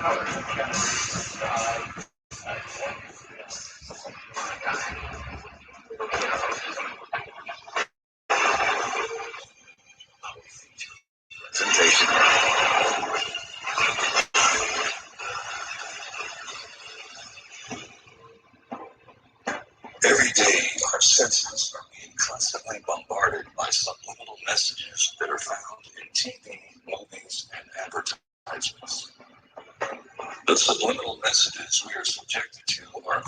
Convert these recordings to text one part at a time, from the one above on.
Every day, our senses are being constantly bombarded by subliminal messages that are found in TV, movies, and advertisements. The subliminal messages we are subjected to are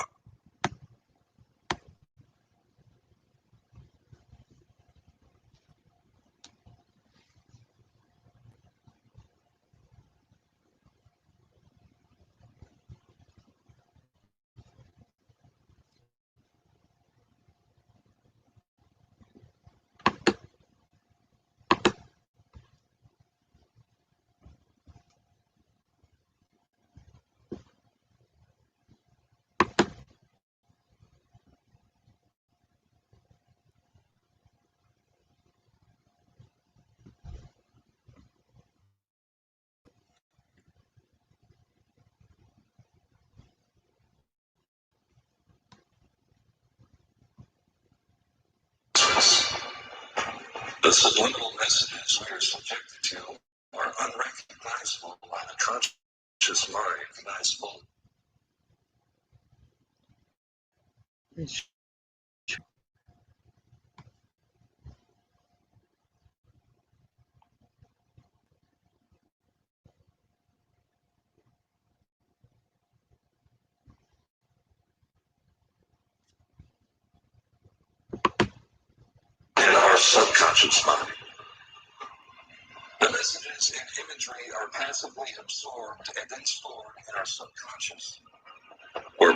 the subliminal messages we are subjected to are unrecognizable by the conscious mind. Recognizable. In our subconscious mind. The messages and imagery are passively absorbed and then stored in our subconscious. Or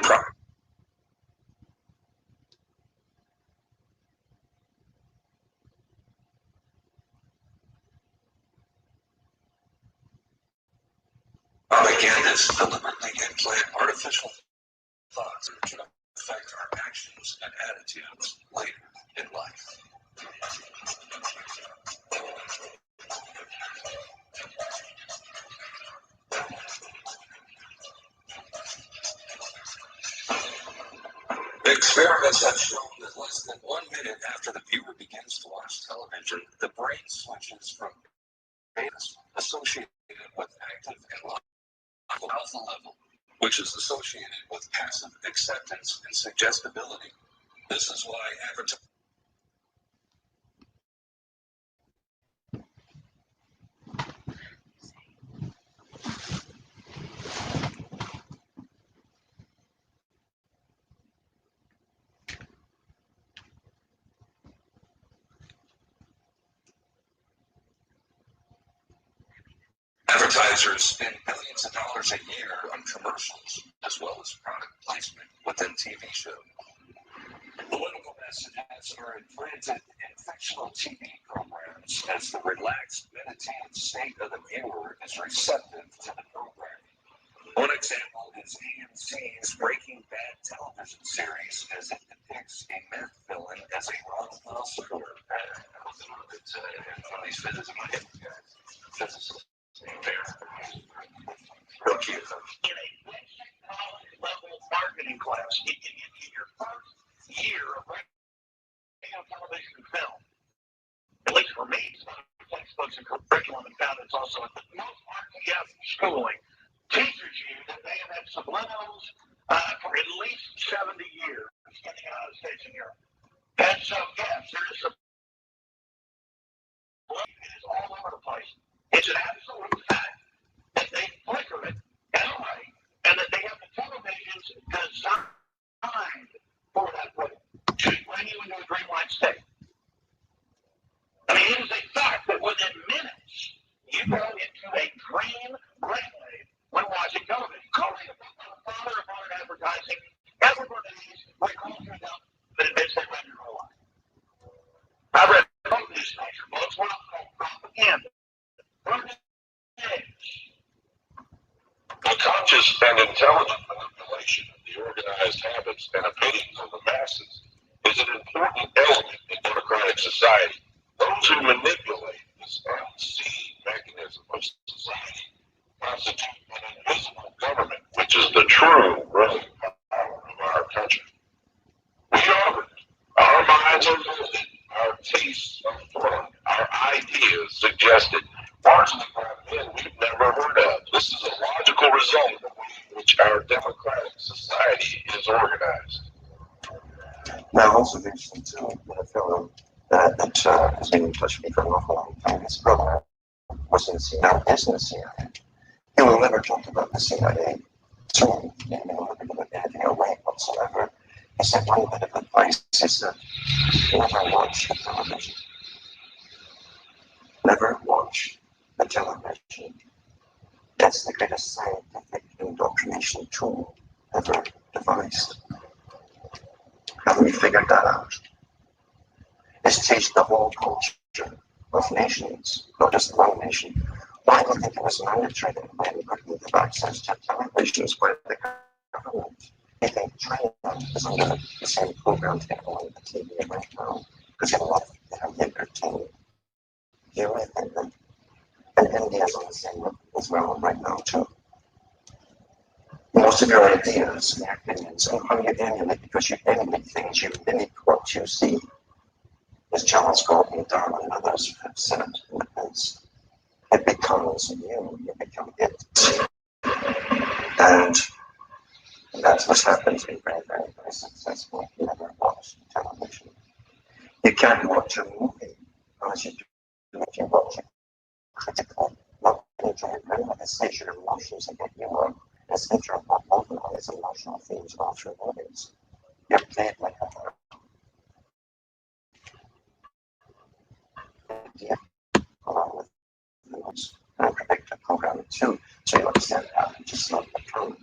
propagandists deliberately implant artificial thoughts that can affect our actions and attitudes later in life. Experiments have shown that less than 1 minute after the viewer begins to watch television, the brain switches from beta associated with active and alpha level, which is associated with passive acceptance and suggestibility. This is why advertising. Advertisers spend billions of dollars a year on commercials, as well as product placement within TV shows. Political messages are implanted in fictional TV programs as the relaxed, meditative state of the viewer is receptive to the program. One example is AMC's Breaking Bad television series, as it depicts a meth villain as a Roswell supporter. One of these physics physicists. Thank you. In a basic college level marketing class, in your first year of radio, television, and film, at least for me, some textbooks and curriculum and found it's also at the most RTF schooling teaches you that they have had subliminals for at least 70 years in the United States and Europe. And so, yes, there is some. It is all over the place. It's an absolute fact that they flicker it anyway, and that they have the televisions designed for that way to bring you into a dreamlike state. I mean, it is a fact that within minutes you go into a dream brainwave when watching television. Calling about the father of modern advertising, everybody recalls yourself that admits they read your whole life. I read both these major books, one called Propaganda. The conscious and intelligent manipulation of the organized habits and opinions of the masses is an important element in democratic society. Those who manipulate this unseen mechanism of society constitute an invisible As a result, our tastes affirmed, our ideas suggested, largely by men we've never heard of. This is a logical result of the way in which our democratic society is organized. Now, also interesting too, in a fellow that has been in touch with me for an awful long time. His brother was in the CIA, now is in the CIA. He will never talk about the CIA. So, he will never give anything away whatsoever. He said one bit of advice is that never watch the television. Never watch the television. That's the greatest scientific indoctrination tool ever devised. Have we figured that out? It's changed the whole culture of nations, not just one nation. Why do you think it was mandatory that men couldn't have access to televisions by the government? You think China is under the same program to on the TV right now because they have entertainment. Do you really think that? And India is on the same level as well right now too. Most of your ideas and your opinions, and how you emulate, because you emulate things, you mimic what you see. As Charles Gordon, Darwin, and others have said in the past, it becomes you, you become it. And that's what's happened to be very, very, very successful. You never watch television. You can't watch a movie unless you do. If you watch it critically, not enjoy it, remember the state your emotions and get humor. As center of what overall is emotional themes all through movies. You're played like a harp. Yeah, along with the most unpredictable programming too. So you understand how to just slow the tone.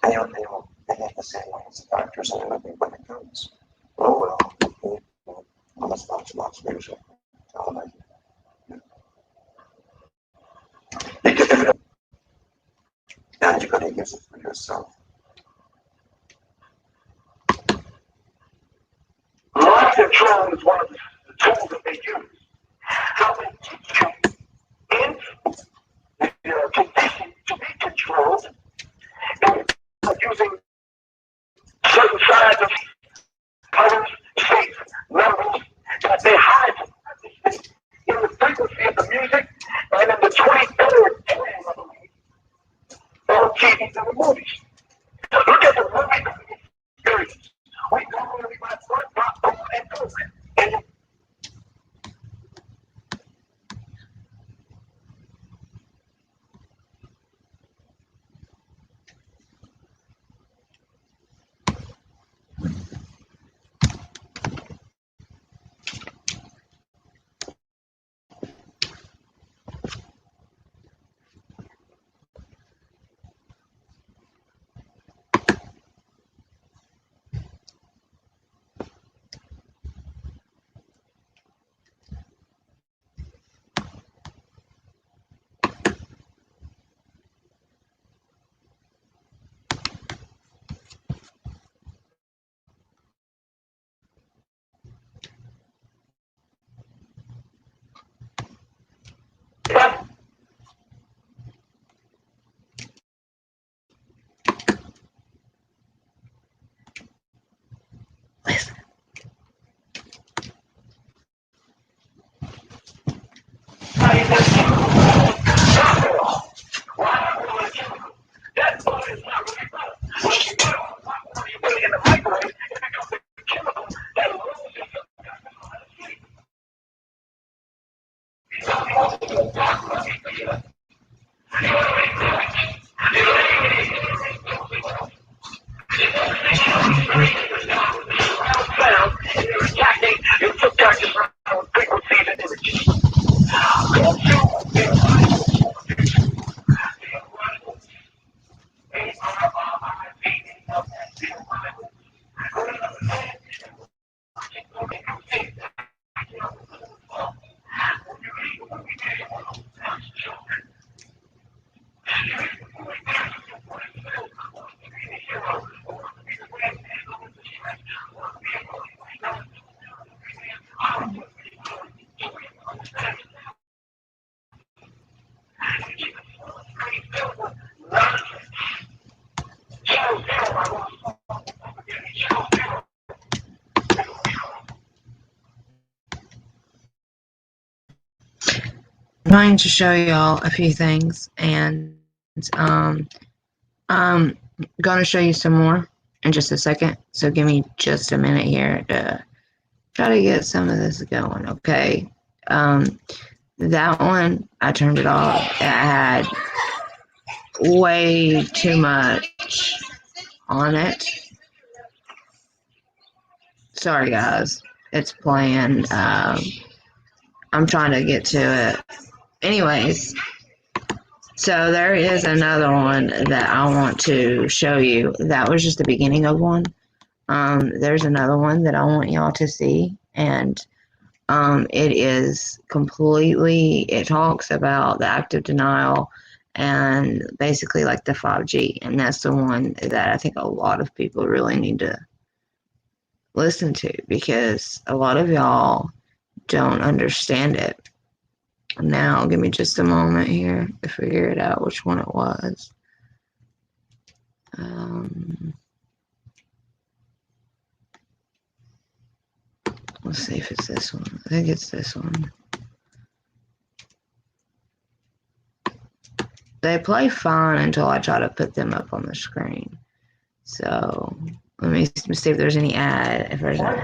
And they have the same lines of characters in the movie when it comes. Oh well, I must watch lots of music. Television. You give it up, and you're going to use it for yourself. Mind control is one of the tools that they use. How they teach you in condition to be controlled and using certain sides of colors, shapes, numbers that they hide in the frequency of the music and in the 23rd channel, I believe, on TV and the movies. Look at the movie experience. We go really by front, popcorn, and coke. And going to show y'all a few things, and I'm going to show you some more in just a second. So give me just a minute here to try to get some of this going. Okay. That one, I turned it off. It had way too much on it. Sorry, guys. It's playing. I'm trying to get to it. Anyways, so there is another one that I want to show you. That was just the beginning of one. There's another one that I want y'all to see, and it is completely, it talks about the active denial and basically like the 5G, and that's the one that I think a lot of people really need to listen to, because a lot of y'all don't understand it. Now, give me just a moment here to figure it out which one it was. Let's see if it's this one. I think it's this one. They play fine until I try to put them up on the screen. So let me see if there's any ad. If there's any.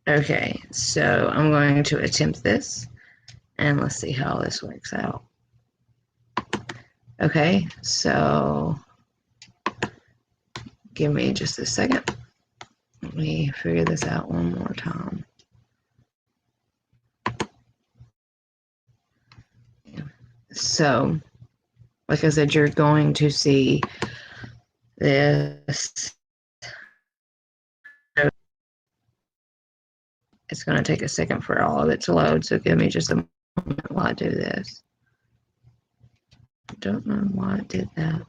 Okay, so I'm going to attempt this, and let's see how this works out. Okay, so give me just a second. Let me figure this out one more time. So, like I said, you're going to see this. It's going to take a second for all of it to load, so give me just a moment while I do this. I don't know why it did that.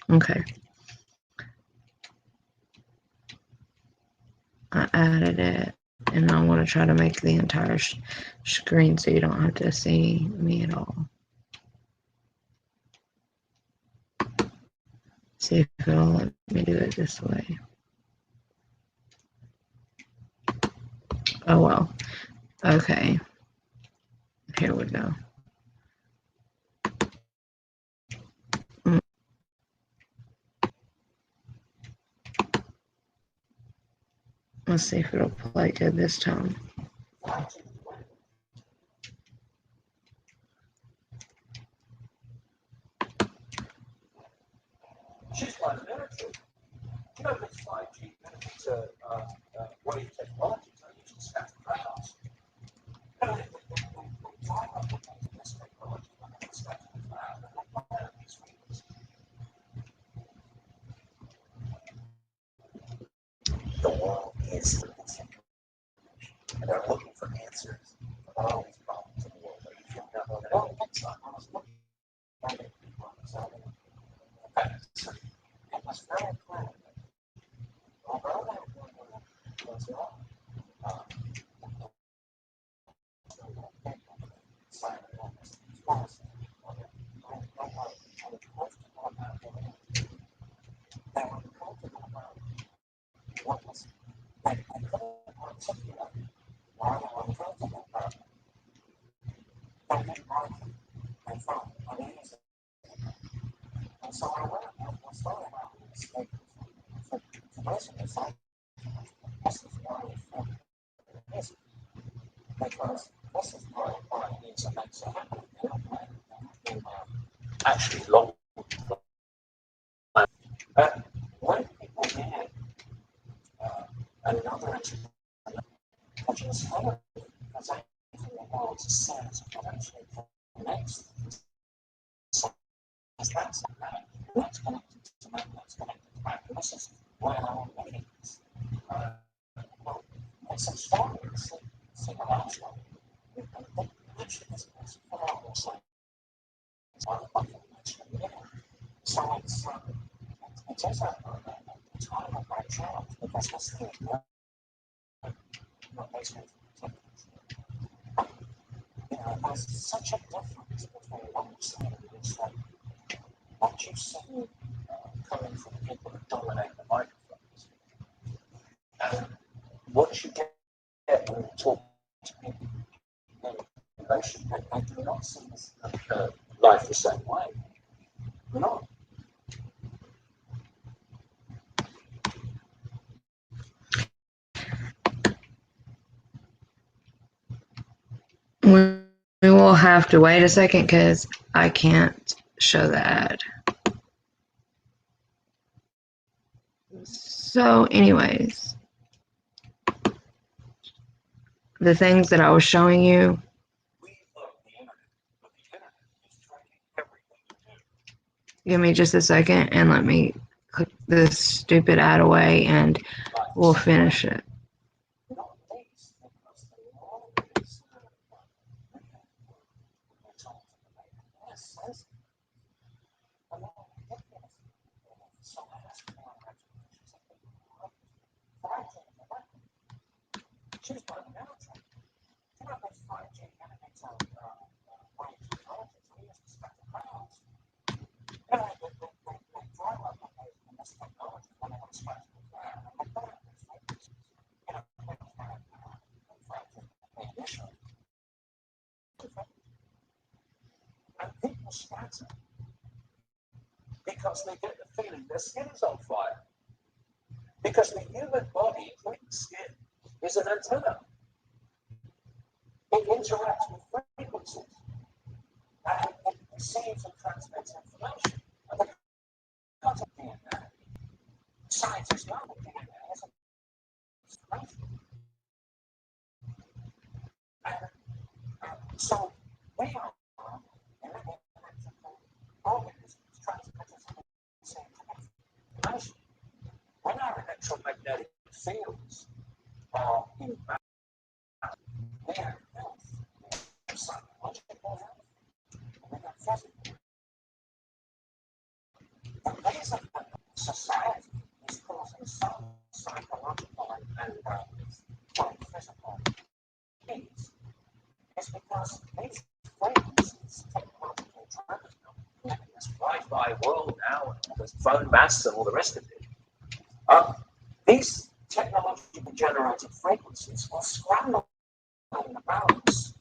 Okay. I added it, and I want to try to make the entire screen so you don't have to see me at all. See if it'll let me do it this way. Oh well. Okay. Here we go. Let's see if it'll play good this time. She's like an attitude. You know, this 5G benefits wave technology, so you just have to crowds. You know, they try to replicate this technology when they expect it to have, and they don't have these reasons. The world is and they're looking for answers for all these problems in the world. But if you don't know that, oh, next time I was looking for it was very clear that although that was wrong, what was I couldn't articulate why I was talking about I didn't like it. I felt uneasy. And so I went and I started out with this thing. So basically, this is why I felt it is. Because this is why I need to make so happen. Actually, long. When people hear another which is kind of because I think the world says potentially connects that's connected to that, that's connected to that. This is where our meaning is. Well, it's a story, it's a last one. Actually, this is for our side. So it's also a time of my child because this thing what makes me there's such a difference between what you see and what you see coming from people that dominate the microphones and what you get when you talk the same way. We're not. We will have to wait a second because I can't show the ad. So, anyways, the things that I was showing you. We love the internet, but the internet is tracking everything we do. Give me just a second and let me click this stupid ad away and we'll finish it. Not least because they always yes, yes. So that's choose by the military. You know, those 5G enemies on way too colleges, we used to spec the crowds. You know, they drive up on this technology when they want to spec the crowd. And they put out these frequencies. You know, 5G initially. And people scatter because they get the feeling their skin is on fire. Because the human body, including skin, is an antenna. It interacts with frequencies and it receives and transmits information. And the concept of DNA, scientists know that DNA is information. And so we are electrical organisms transmitters of the same information. When our electromagnetic fields are in balance, we have health, we have psychological health, and we have physical. The reason that society is causing some psychological and physical needs is because these frequencies, technological driven, living this Wi-Fi world now, and this phone masts and all the rest of it. These technologically generated frequencies will scramble the balance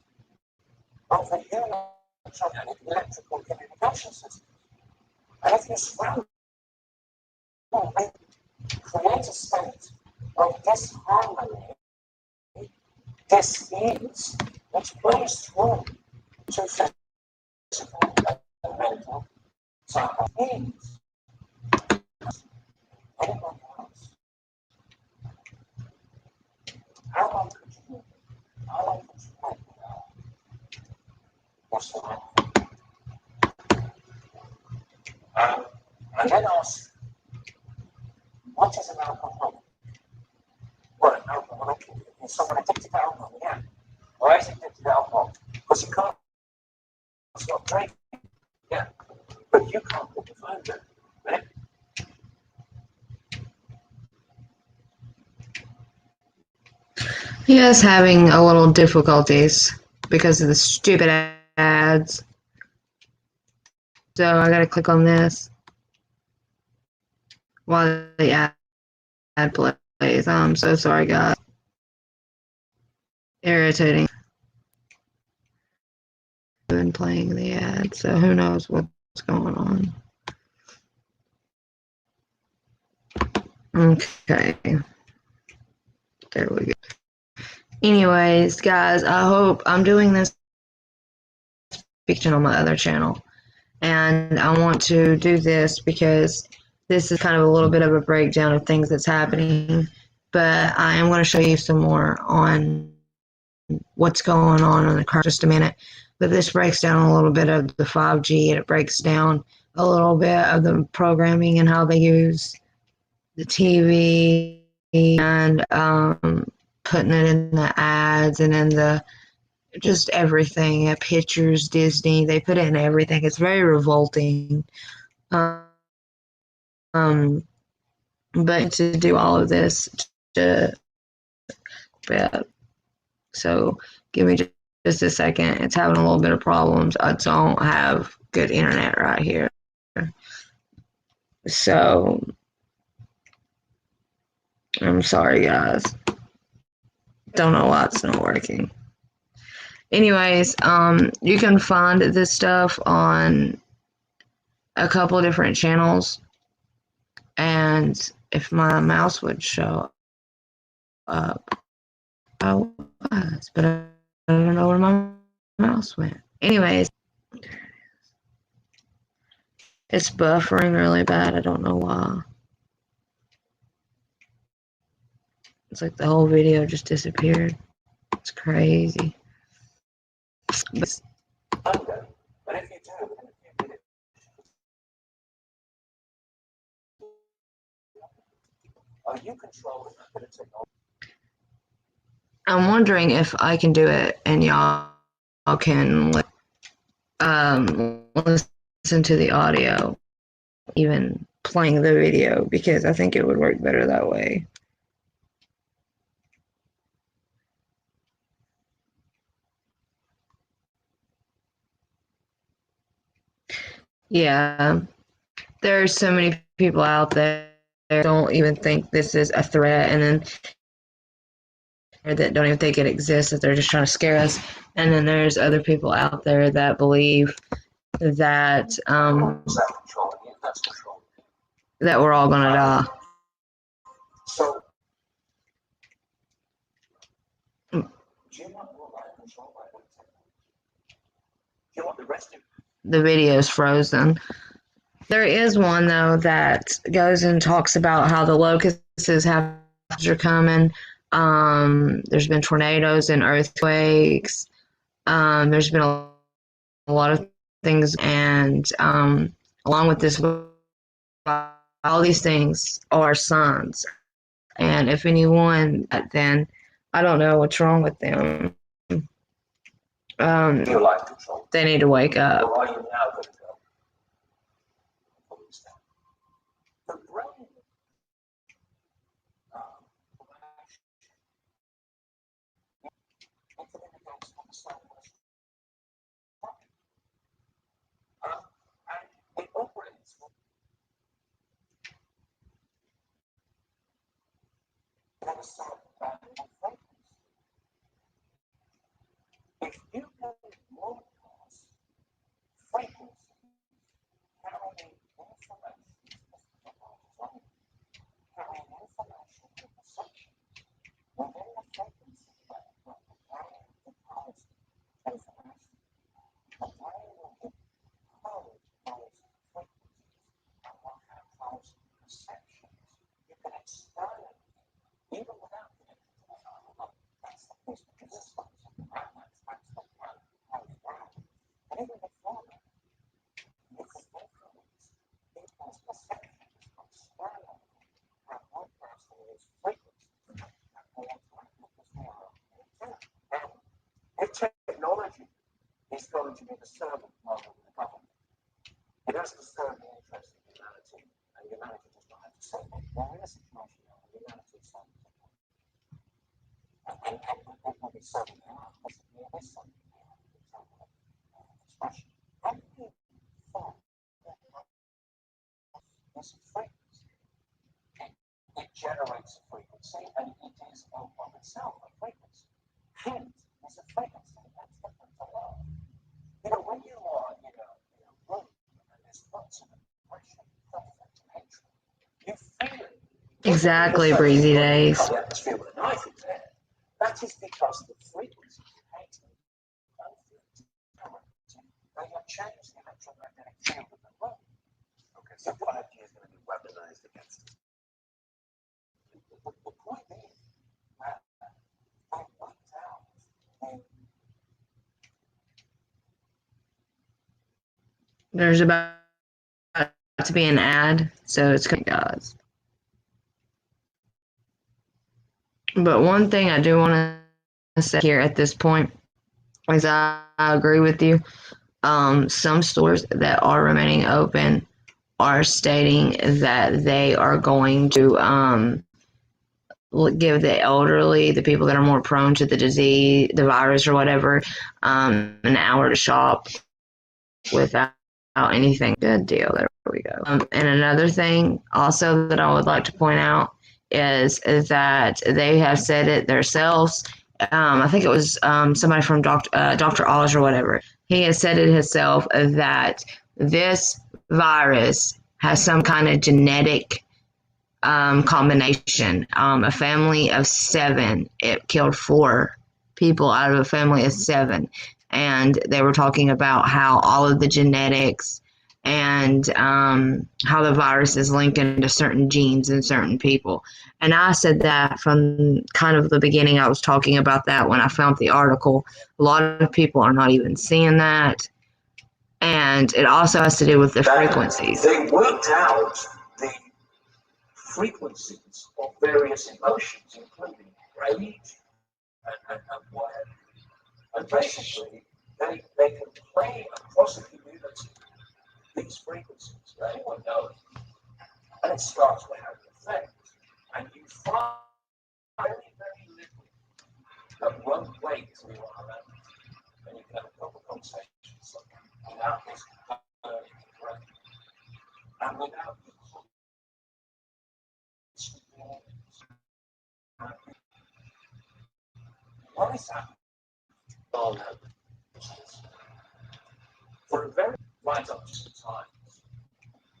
of the human electrical communication system. And if you scramble, they create a state of disharmony, dis-ease, which plays through to physical and mental needs. Anyone else? How long could you live? How long could you live without what's the and then ask, what is an alcoholic? Well, an alcoholic is someone addicted to alcohol, yeah. Why is he addicted to alcohol? Because he can't stop drinking, yeah. But you can't put the phone down, right? He is having a little difficulties because of the stupid ads. So I gotta click on this while the ad plays. I'm so sorry, guys. Irritating. I've been playing the ad, so who knows what's going on. Okay. There we go. Anyways, guys, I hope I'm doing this fiction on my other channel. And I want to do this because this is kind of a little bit of a breakdown of things that's happening. But I am going to show you some more on what's going on in the car in just a minute. But this breaks down a little bit of the 5G, and it breaks down a little bit of the programming and how they use the TV and putting it in the ads and in the just everything, pictures, Disney, they put it in everything. It's very revolting. But to do all of this, so give me just a second. It's having a little bit of problems. I don't have good internet right here. So I'm sorry, guys. Don't know why it's not working. Anyways, you can find this stuff on a couple different channels, and if my mouse would show up, I was, but I don't know where my mouse went. Anyways, it's buffering really bad. I don't know why. It's like the whole video just disappeared. It's crazy. But Okay. But if you do, then if you did it, are you controlling a bit of technology? I'm wondering if I can do it and y'all can listen to the audio, even playing the video, because I think it would work better that way. Yeah, there are so many people out there that don't even think this is a threat, and then that don't even think it exists, that they're just trying to scare us. And then there's other people out there that believe that Is that controlling you? That's controlling you. that we're all gonna die. So, Mm. do you want your life controlled by big technology? Do you want the rest of The video's frozen. There is one though that goes and talks about how the locusts are coming. There's been tornadoes and earthquakes. There's been a lot of things, and along with this, all these things are signs. And if anyone, then I don't know what's wrong with them. your life control? They need to wake up. Or are you now going to go? The brain and it operates on a certain frequency. If you can broadcast frequency carrying information, carrying information and perception within the frequency that the brain deposits information, the brain will decode those frequencies and will have those perceptions. You can experiment even without connecting to the other. That's the piece of resistance. That's the plan. And even before that, you can influence people's perceptions of experiment and broadcasting these frequencies that will interact with this world. If technology is going to be the servant rather than the government, it has to serve the interests of humanity, and humanity does not have to serve it. We're in a situation now where humanity is serving technology. And it will be serving the art, possibly it is serving the art, for example, expression. Every thought is a frequency. It generates a frequency, and it is of itself a frequency. Hate is a frequency. That's different to love. You know, when you are in a room and there's lots of aggression, conflict, and hatred, you feel it. Exactly, Breezy Days. The atmosphere with a knife in there. That is because the frequencies of hatred, conflict, they have changed the electromagnetic field of the room. Okay, so 5G is going to be weaponized against us. The point is that I worked out There's about to be an ad, so it's good, guys. But one thing I do want to say here at this point is I agree with you. Some stores that are remaining open are stating that they are going to give the elderly, the people that are more prone to the disease, the virus or whatever, an hour to shop without anything. Good deal. There we go. And another thing also that I would like to point out is that they have said it themselves. I think it was somebody from Dr. Oz or whatever. He has said it himself that this virus has some kind of genetic combination. A family of 7, it killed 4 people out of a family of 7. And they were talking about how all of the genetics and how the virus is linked into certain genes in certain people. And I said that from kind of the beginning. I was talking about that when I found the article. A lot of people are not even seeing that. And it also has to do with the frequencies. They worked out the frequencies of various emotions, including rage and whatever. And basically, they can play across the community these frequencies that anyone knows, and it starts to have an effect. And you find very, very little that won't wait till you're around, and you can have a proper conversation with someone without this correct and without the what is happening? Oh, no. For a very right up to times,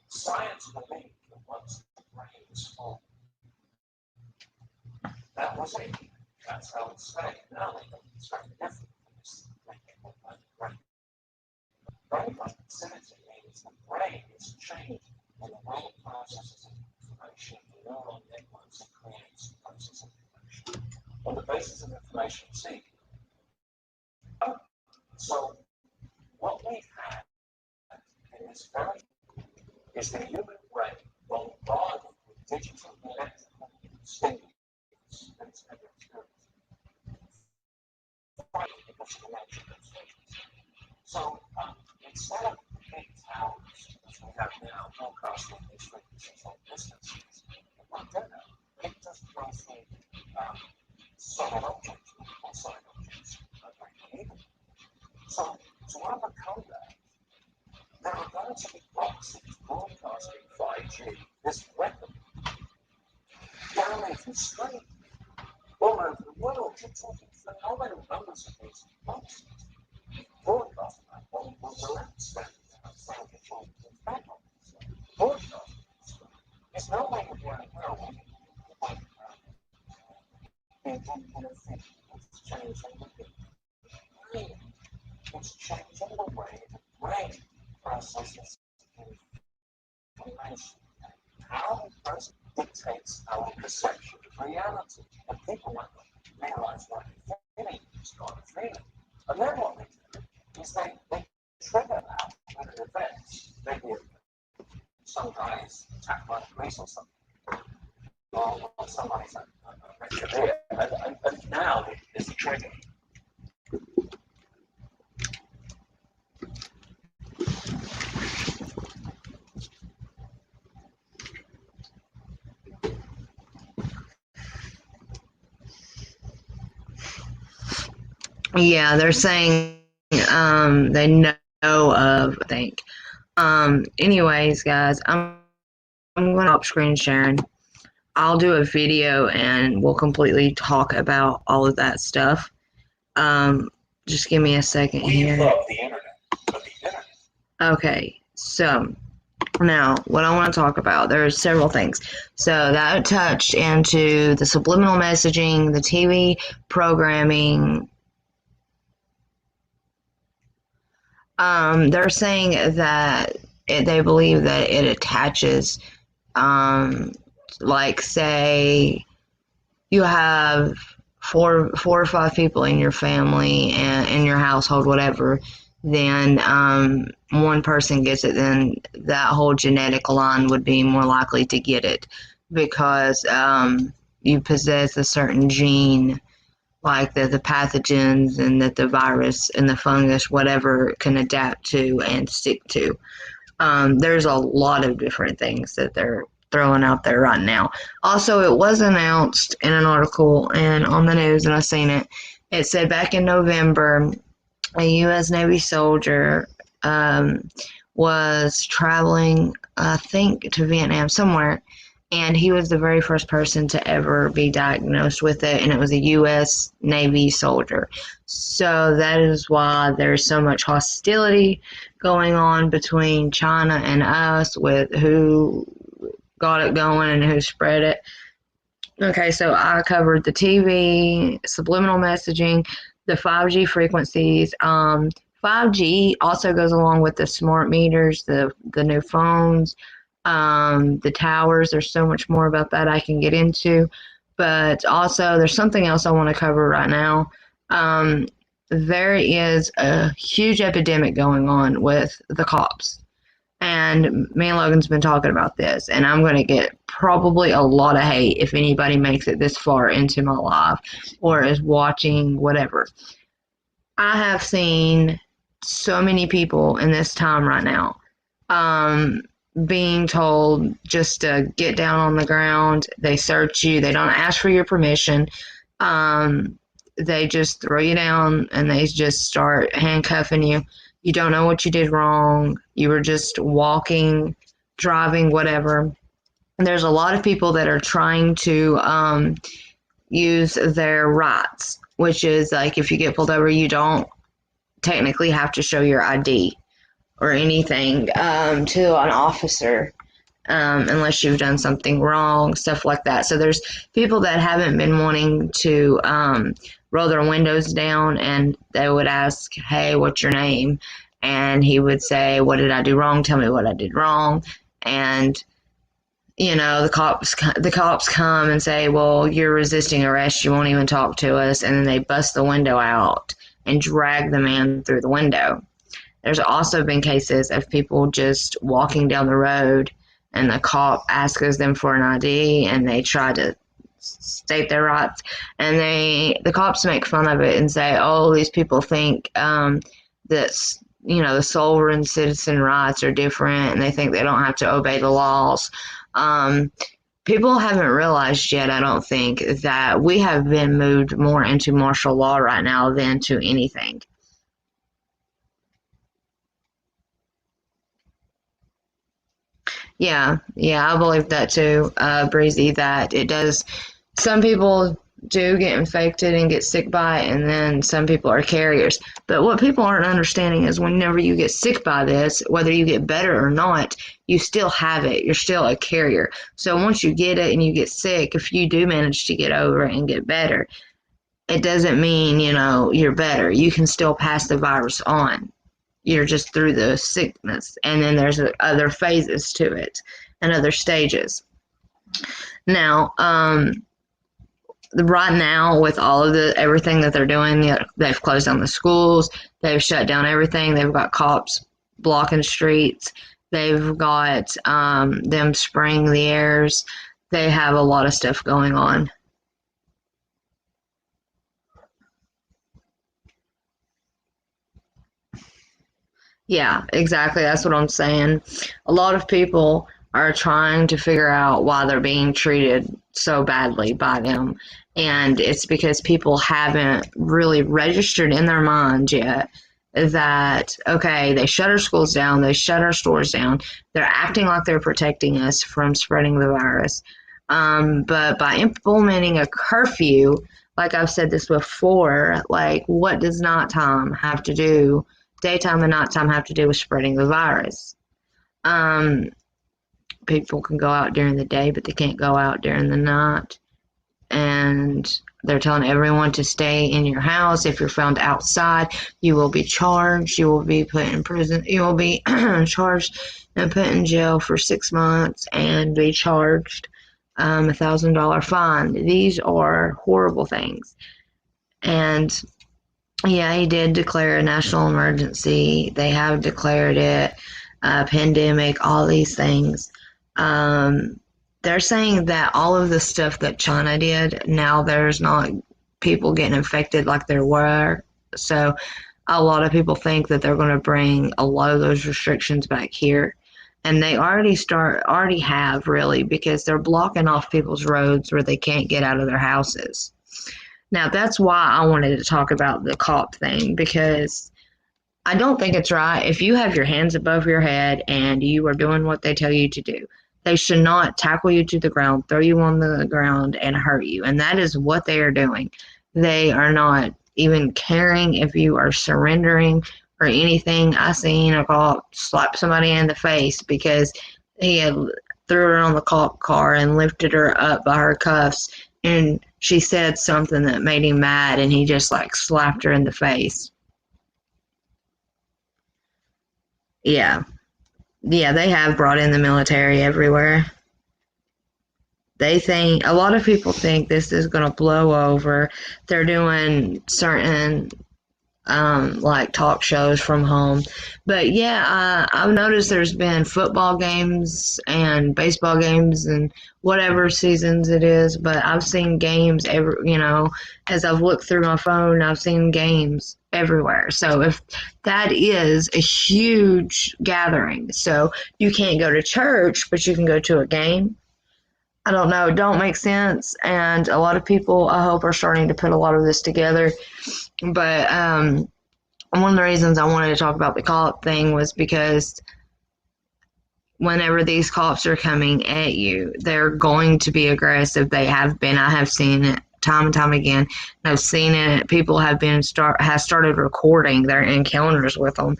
science believed that once the brain is full, that was it. That's how it's stayed. Now it's very different from this brain. Brain plasticity means the brain is changed when the brain processes information, the neural networks it creates process information on the basis of information seeking. So what we've had in this very is the human brain bombarded with digital electrical stimulus that it's never experienced. So instead of big towers, which we have now, broadcasting these frequencies on distances, it won't do that. It just goes through solid objects or solid objects. So to overcome that, there are going to be boxes broadcasting 5G, this weapon, down into the street, all over the world. You're talking phenomenal numbers of these boxes broadcasting that on the left stand outside the children's back office. Broadcasting there's no way of running well it's changing the brain. It's changing the way the brain processes information. How the person dictates our perception of reality. And people might not realize what they're feeling, it's not a feeling. And then what they do is they trigger that with an event. Maybe some guys attacked by the police or something. Or somebody's a engineer. And now there's a trigger. Yeah, they're saying they know of, I think. Anyways, guys, I'm going to stop screen sharing. I'll do a video and we'll completely talk about all of that stuff. Just give me a second here. We love the internet, but the internet. Okay, so now what I want to talk about, there's several things. So that touched into the subliminal messaging, the TV programming. They're saying that they believe that it attaches, like say you have four or five people in your family and in your household, whatever, then one person gets it, then that whole genetic line would be more likely to get it because you possess a certain gene, like the pathogens and that the virus and the fungus, whatever, can adapt to and stick to. There's a lot of different things that they're throwing out there right now. Also, it was announced in an article and on the news, and I seen it. It said back in November, a U.S. Navy soldier was traveling, I think, to Vietnam somewhere, and he was the very first person to ever be diagnosed with it, and it was a U.S. Navy soldier. So that is why there's so much hostility going on between China and us with who got it going and who spread it. Okay, so I covered the TV, subliminal messaging, the 5G frequencies. 5G also goes along with the smart meters, the new phones, the towers. There's so much more about that I can get into. But also, there's something else I want to cover right now. There is a huge epidemic going on with the cops. And me and Logan's been talking about this, and I'm going to get probably a lot of hate if anybody makes it this far into my life or is watching whatever. I have seen so many people in this time right now being told just to get down on the ground. They search you. They don't ask for your permission. They just throw you down and they just start handcuffing you. You don't know what you did wrong. You were just walking, driving, whatever. And there's a lot of people that are trying to use their rights, which is like if you get pulled over, you don't technically have to show your ID or anything to an officer unless you've done something wrong, stuff like that. So there's people that haven't been wanting to roll their windows down, and they would ask, hey, what's your name? And he would say, what did I do wrong? Tell me what I did wrong. And, you know, the cops come and say, well, you're resisting arrest. You won't even talk to us. And then they bust the window out and drag the man through the window. There's also been cases of people just walking down the road and the cop asks them for an ID and they try to state their rights, and the cops make fun of it and say, oh, these people think that, you know, the sovereign citizen rights are different and they think they don't have to obey the laws. People haven't realized yet, I don't think, that we have been moved more into martial law right now than to anything. Yeah, I believe that too, Breezy, that it does. Some people do get infected and get sick by it, and then some people are carriers. But what people aren't understanding is whenever you get sick by this, whether you get better or not, you still have it. You're still a carrier. So once you get it and you get sick, if you do manage to get over it and get better, it doesn't mean, you know, you're better. You can still pass the virus on. You're just through the sickness, and then there's other phases to it and other stages. Now, right now, with all of everything that they're doing, they've closed down the schools, they've shut down everything, they've got cops blocking streets, they've got them spraying the airs, they have a lot of stuff going on. Yeah, exactly. That's what I'm saying. A lot of people are trying to figure out why they're being treated so badly by them. And it's because people haven't really registered in their minds yet that, okay, they shut our schools down, they shut our stores down, they're acting like they're protecting us from spreading the virus. But by implementing a curfew, like I've said this before, like what does nighttime have to do? Daytime and nighttime have to do with spreading the virus. People can go out during the day, but they can't go out during the night. And they're telling everyone to stay in your house. If you're found outside, you will be charged. You will be put in prison. You will be charged and put in jail for 6 months and be charged $1,000 fine. These are horrible things. And yeah, he did declare a national emergency. They have declared it a pandemic, all these things. They're saying that all of the stuff that China did, now there's not people getting infected like there were. So a lot of people think that they're going to bring a lot of those restrictions back here. And they already have, really, because they're blocking off people's roads where they can't get out of their houses. Now, that's why I wanted to talk about the cop thing, because I don't think it's right. If you have your hands above your head and you are doing what they tell you to do, They should not tackle you to the ground, throw you on the ground, and hurt you. And that is what they are doing. They are not even caring if you are surrendering or anything. I seen a cop slap somebody in the face because he had threw her on the cop car and lifted her up by her cuffs, and she said something that made him mad, and he just like slapped her in the face. Yeah, they have brought in the military everywhere. A lot of people think this is going to blow over. They're doing certain like talk shows from home. But yeah, I've noticed there's been football games and baseball games and whatever seasons it is, but I've seen games as I've looked through my phone, I've seen games everywhere. So if that is a huge gathering, so you can't go to church, but you can go to a game. I don't know, don't make sense. And a lot of people, I hope, are starting to put a lot of this together. But one of the reasons I wanted to talk about the cop thing was because whenever these cops are coming at you, they're going to be aggressive. They have been. I have seen it time and time again. And I've seen it. People have started recording their encounters with them.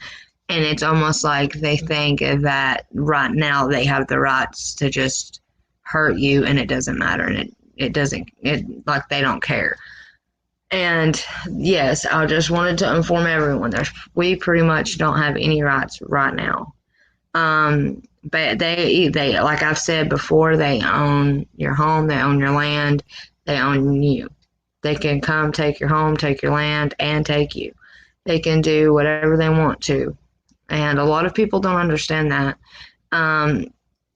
And it's almost like they think that right now they have the rights to just hurt you, and it doesn't matter, and it like they don't care. And yes, I just wanted to inform everyone we pretty much don't have any rights right now. But they like I've said before, they own your home, they own your land, they own you. They can come take your home, take your land, and take you. They can do whatever they want to, and a lot of people don't understand that.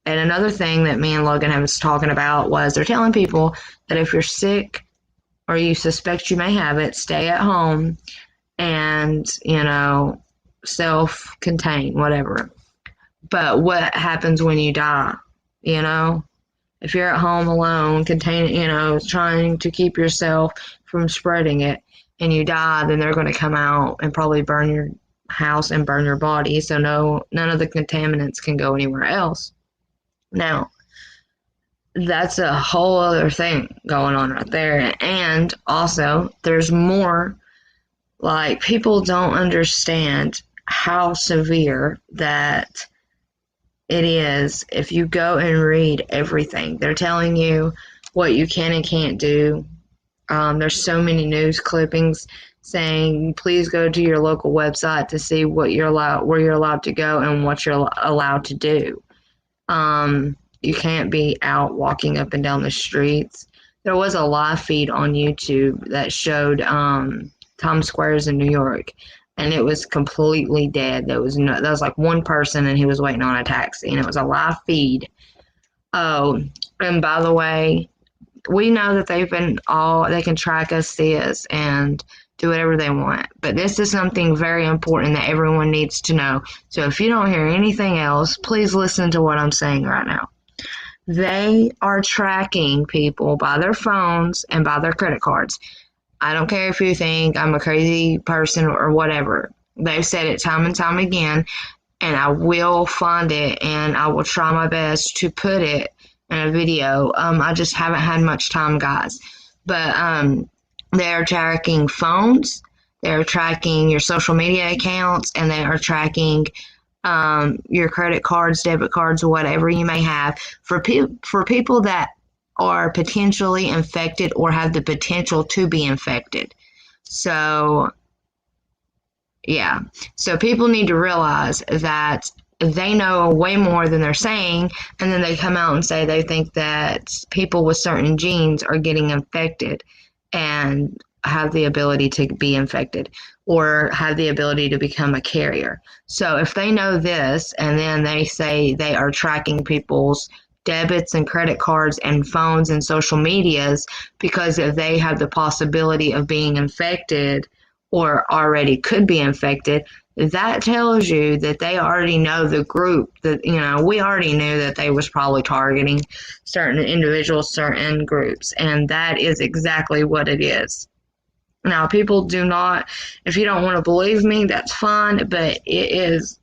And another thing that me and Logan was talking about was they're telling people that if you're sick or you suspect you may have it, stay at home and, self-contain, whatever. But what happens when you die? If you're at home alone, trying to keep yourself from spreading it, and you die, then they're going to come out and probably burn your house and burn your body. So none of the contaminants can go anywhere else. Now, that's a whole other thing going on right there. And also, there's more, like, people don't understand how severe that it is if you go and read everything. They're telling you what you can and can't do. There's so many news clippings saying, please go to your local website to see where you're allowed to go and what you're allowed to do. You can't be out walking up and down the streets. There was a live feed on YouTube that showed Times Square's in New York, and it was completely dead. That was like one person, and he was waiting on a taxi, and it was a live feed. Oh, and by the way, we know that they can track us, see us, and do whatever they want. But this is something very important that everyone needs to know. So if you don't hear anything else, please listen to what I'm saying right now. They are tracking people by their phones and by their credit cards. I don't care if you think I'm a crazy person or whatever. They've said it time and time again, and I will find it, and I will try my best to put it in a video. I just haven't had much time, guys. But they're tracking phones, they're tracking your social media accounts, and they are tracking your credit cards, debit cards, whatever you may have for people that are potentially infected or have the potential to be infected. So, yeah. So people need to realize that they know way more than they're saying, and then they come out and say they think that people with certain genes are getting infected and have the ability to be infected or have the ability to become a carrier. So if they know this, and then they say they are tracking people's debits and credit cards and phones and social medias because if they have the possibility of being infected or already could be infected, that tells you that they already know the group that, we already knew that they was probably targeting certain individuals, certain groups, and that is exactly what it is. Now, people do not, if you don't want to believe me, that's fine, but it is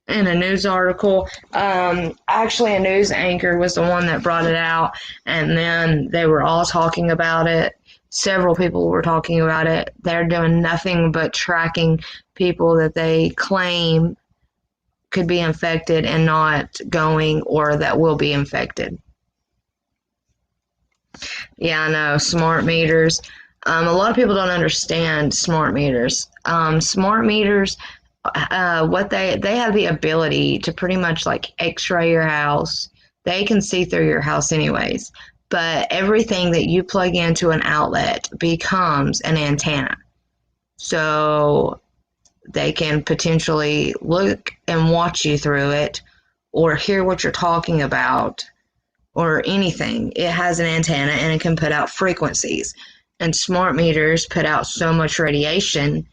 in a news article. Actually, a news anchor was the one that brought it out, and then they were all talking about it. Several people were talking about it. They're doing nothing but tracking people that they claim could be infected and not going, or that will be infected. Yeah, I know. Smart meters. A lot of people don't understand smart meters. Smart meters, what they have the ability to pretty much like X-ray your house. They can see through your house anyways. But everything that you plug into an outlet becomes an antenna. So they can potentially look and watch you through it, or hear what you're talking about, or anything. It has an antenna and it can put out frequencies. And smart meters put out so much radiation,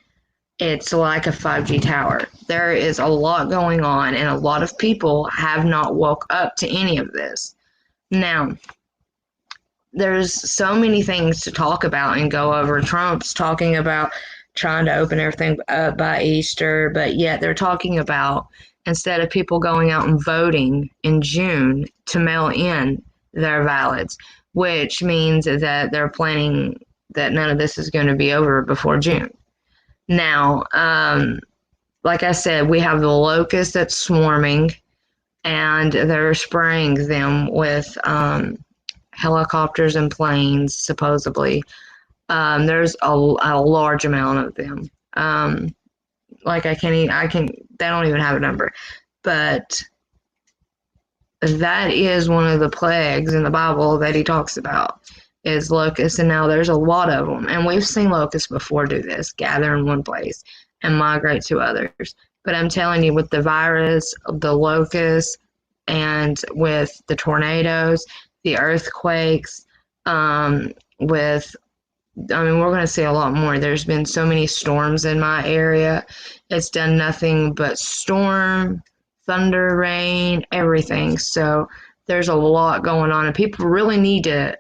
it's like a 5G tower. There is a lot going on, and a lot of people have not woke up to any of this. Now, there's so many things to talk about and go over. Trump's talking about trying to open everything up by Easter, but yet they're talking about, instead of people going out and voting in June, to mail in their ballots, which means that they're planning that none of this is going to be over before June. Now, like I said, we have the locust that's swarming, and they're spraying them with helicopters and planes, supposedly. There's a large amount of them. Like they don't even have a number. But that is one of the plagues in the Bible that he talks about, is locusts. And now there's a lot of them. And we've seen locusts before do this, gather in one place and migrate to others. But I'm telling you, with the virus, the locusts, and with the tornadoes, the earthquakes, we're going to see a lot more. There's been so many storms in my area. It's done nothing but storm, thunder, rain, everything. So there's a lot going on, and people really need to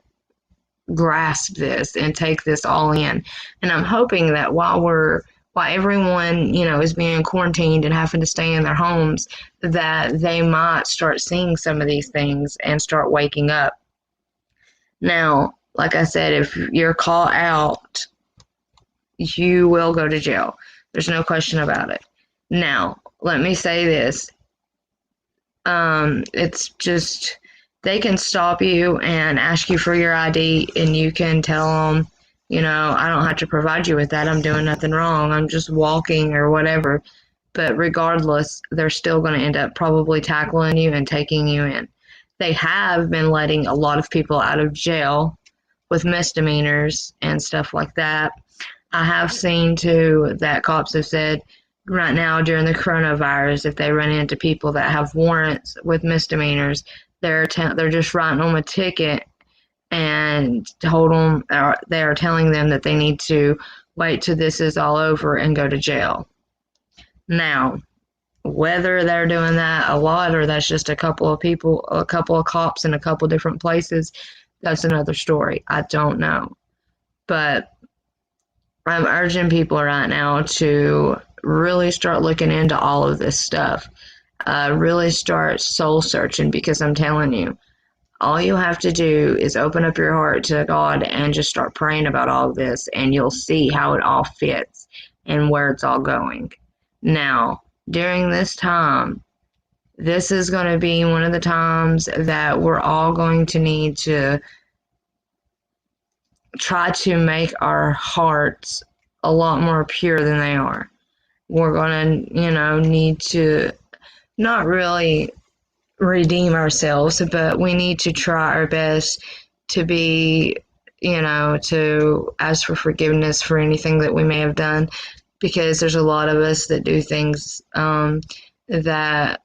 grasp this and take this all in. And I'm hoping that while everyone, is being quarantined and having to stay in their homes, that they might start seeing some of these things and start waking up. Now, like I said, if you're caught out, you will go to jail. There's no question about it. Now, let me say this. It's just, they can stop you and ask you for your ID, and you can tell them, I don't have to provide you with that. I'm doing nothing wrong. I'm just walking or whatever. But regardless, they're still going to end up probably tackling you and taking you in. They have been letting a lot of people out of jail with misdemeanors and stuff like that. I have seen too that cops have said right now during the coronavirus, if they run into people that have warrants with misdemeanors, they're just writing them a ticket and they are telling them that they need to wait till this is all over and go to jail. Now, whether they're doing that a lot, or that's just a couple of people, a couple of cops in a couple different places, that's another story. I don't know. But I'm urging people right now to really start looking into all of this stuff. Really start soul searching, because I'm telling you, all you have to do is open up your heart to God and just start praying about all of this, and you'll see how it all fits and where it's all going. Now, during this time, this is going to be one of the times that we're all going to need to try to make our hearts a lot more pure than they are. We're going to, need to not really redeem ourselves, but we need to try our best to be, to ask for forgiveness for anything that we may have done, because there's a lot of us that do things that,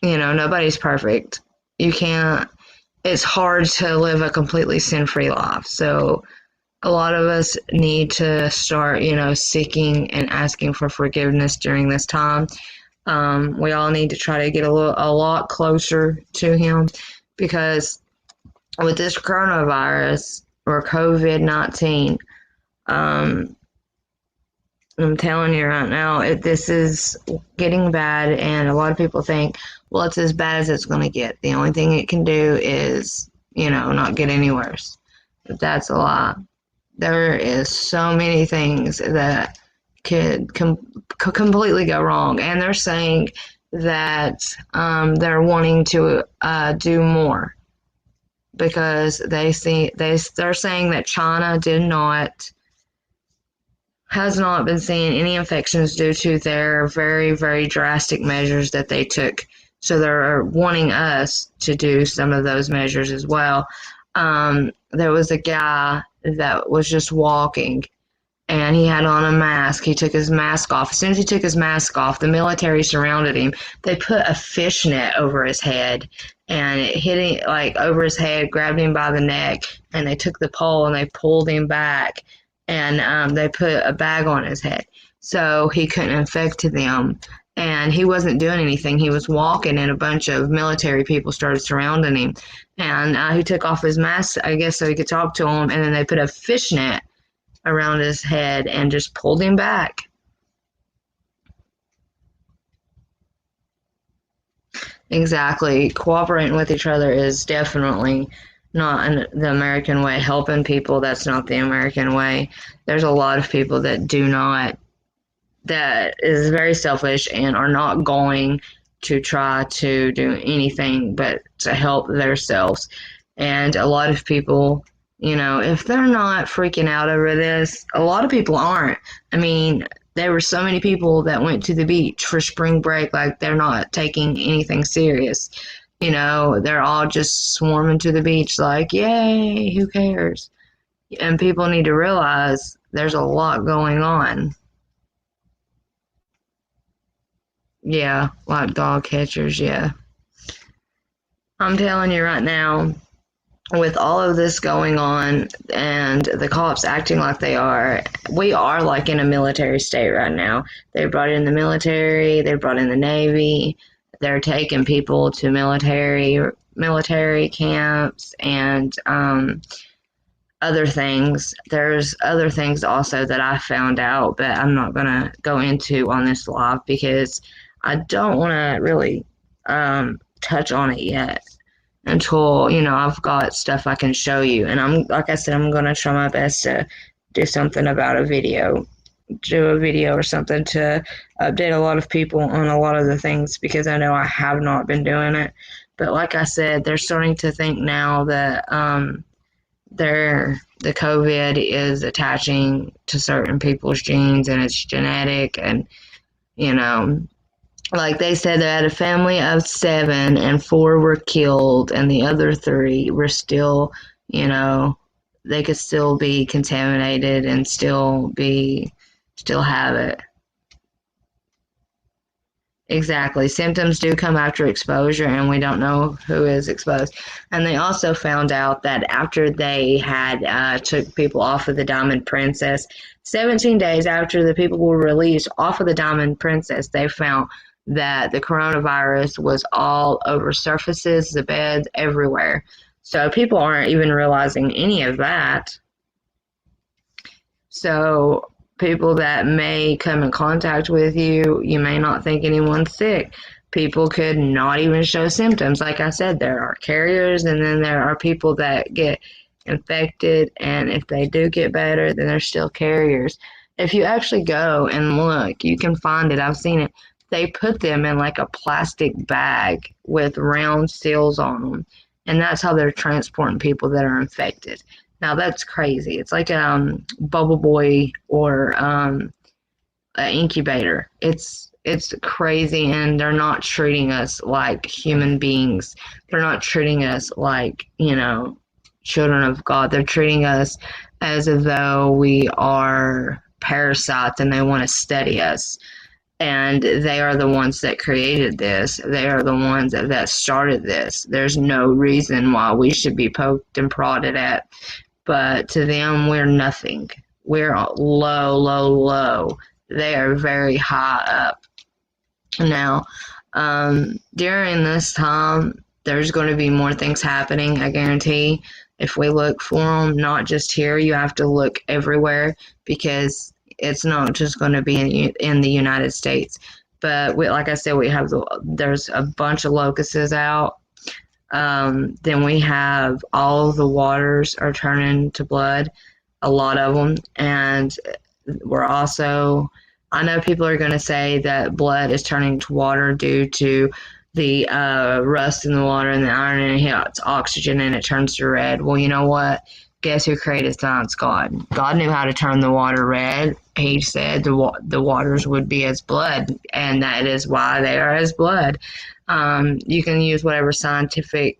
nobody's perfect. It's hard to live a completely sin-free life. So a lot of us need to start, seeking and asking for forgiveness during this time. We all need to try to get a lot closer to Him, because with this coronavirus or COVID-19, I'm telling you right now, this is getting bad, and a lot of people think, well, it's as bad as it's going to get. The only thing it can do is, not get any worse. But that's a lie. There is so many things that could completely go wrong, and they're saying that they're wanting to do more because they're saying that China has not been seeing any infections due to their very, very drastic measures that they took. So they're wanting us to do some of those measures as well. There was a guy that was just walking, and he had on a mask. He took his mask off. As soon as he took his mask off, the military surrounded him. They put a fishnet over his head, and it hit him like over his head, grabbed him by the neck, and they took the pole and they pulled him back, and they put a bag on his head so he couldn't infect them. And he wasn't doing anything. He was walking, and a bunch of military people started surrounding him. And he took off his mask, I guess, so he could talk to them. And then they put a fishnet around his head and just pulled him back. Exactly. Cooperating with each other is definitely not the American way. Helping people, that's not the American way. There's a lot of people that is very selfish and are not going to try to do anything but to help themselves. And a lot of people, if they're not freaking out over this, a lot of people aren't. I mean, there were so many people that went to the beach for spring break, like they're not taking anything serious. They're all just swarming to the beach like, yay, who cares? And people need to realize there's a lot going on. Yeah, like dog catchers, yeah. I'm telling you right now, with all of this going on and the cops acting like they are, we are like in a military state right now. They brought in the military, they brought in the Navy, they're taking people to military camps and other things. There's other things also that I found out, but I'm not going to go into on this live because I don't want to really touch on it yet until, I've got stuff I can show you. And like I said, I'm going to try my best to do something about do a video or something to update a lot of people on a lot of the things, because I know I have not been doing it. But like I said, they're starting to think now that the COVID is attaching to certain people's genes and it's genetic, and like they said, they had a family of 7 and 4 were killed, and the other 3 were still, they could still be contaminated and still have it. Exactly. Symptoms do come after exposure, and we don't know who is exposed. And they also found out that after they had took people off of the Diamond Princess, 17 days after the people were released off of the Diamond Princess, they found that the coronavirus was all over surfaces, the beds, everywhere. So people aren't even realizing any of that. So people that may come in contact with you, you may not think anyone's sick. People could not even show symptoms. Like I said, there are carriers, and then there are people that get infected, and if they do get better, then they're still carriers. If you actually go and look, you can find it. I've seen it. They put them in like a plastic bag with round seals on them, and that's how they're transporting people that are infected. Now that's crazy. It's like a bubble boy or an incubator. It's crazy, and they're not treating us like human beings. They're not treating us like, children of God. They're treating us as though we are parasites and they want to study us. And they are the ones that created this. They are the ones that started this. There's no reason why we should be poked and prodded at. But to them, we're nothing. We're low, low, low. They are very high up. Now, during this time, there's going to be more things happening, I guarantee. If we look for them, not just here, you have to look everywhere, because It's not just going to be in the United States. But like I said, there's a bunch of locusts out. Then we have all the waters are turning to blood, a lot of them. And we're also, I know people are going to say that blood is turning to water due to the rust in the water and the iron, and it hits oxygen and it turns to red. Well, you know what? Guess who created science? God. God knew how to turn the water red. He said the waters would be as blood, and that is why they are as blood. You can use whatever scientific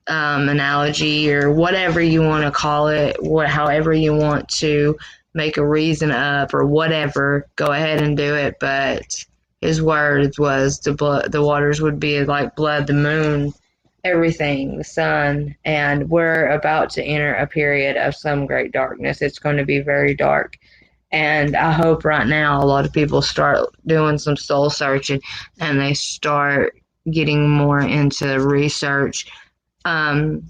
analogy or whatever you want to call it, however you want to make a reason up or whatever. Go ahead and do it. But his words was the waters would be like blood, the moon, everything, the sun, and we're about to enter a period of some great darkness. It's going to be very dark. And I hope right now a lot of people start doing some soul searching and they start getting more into research. And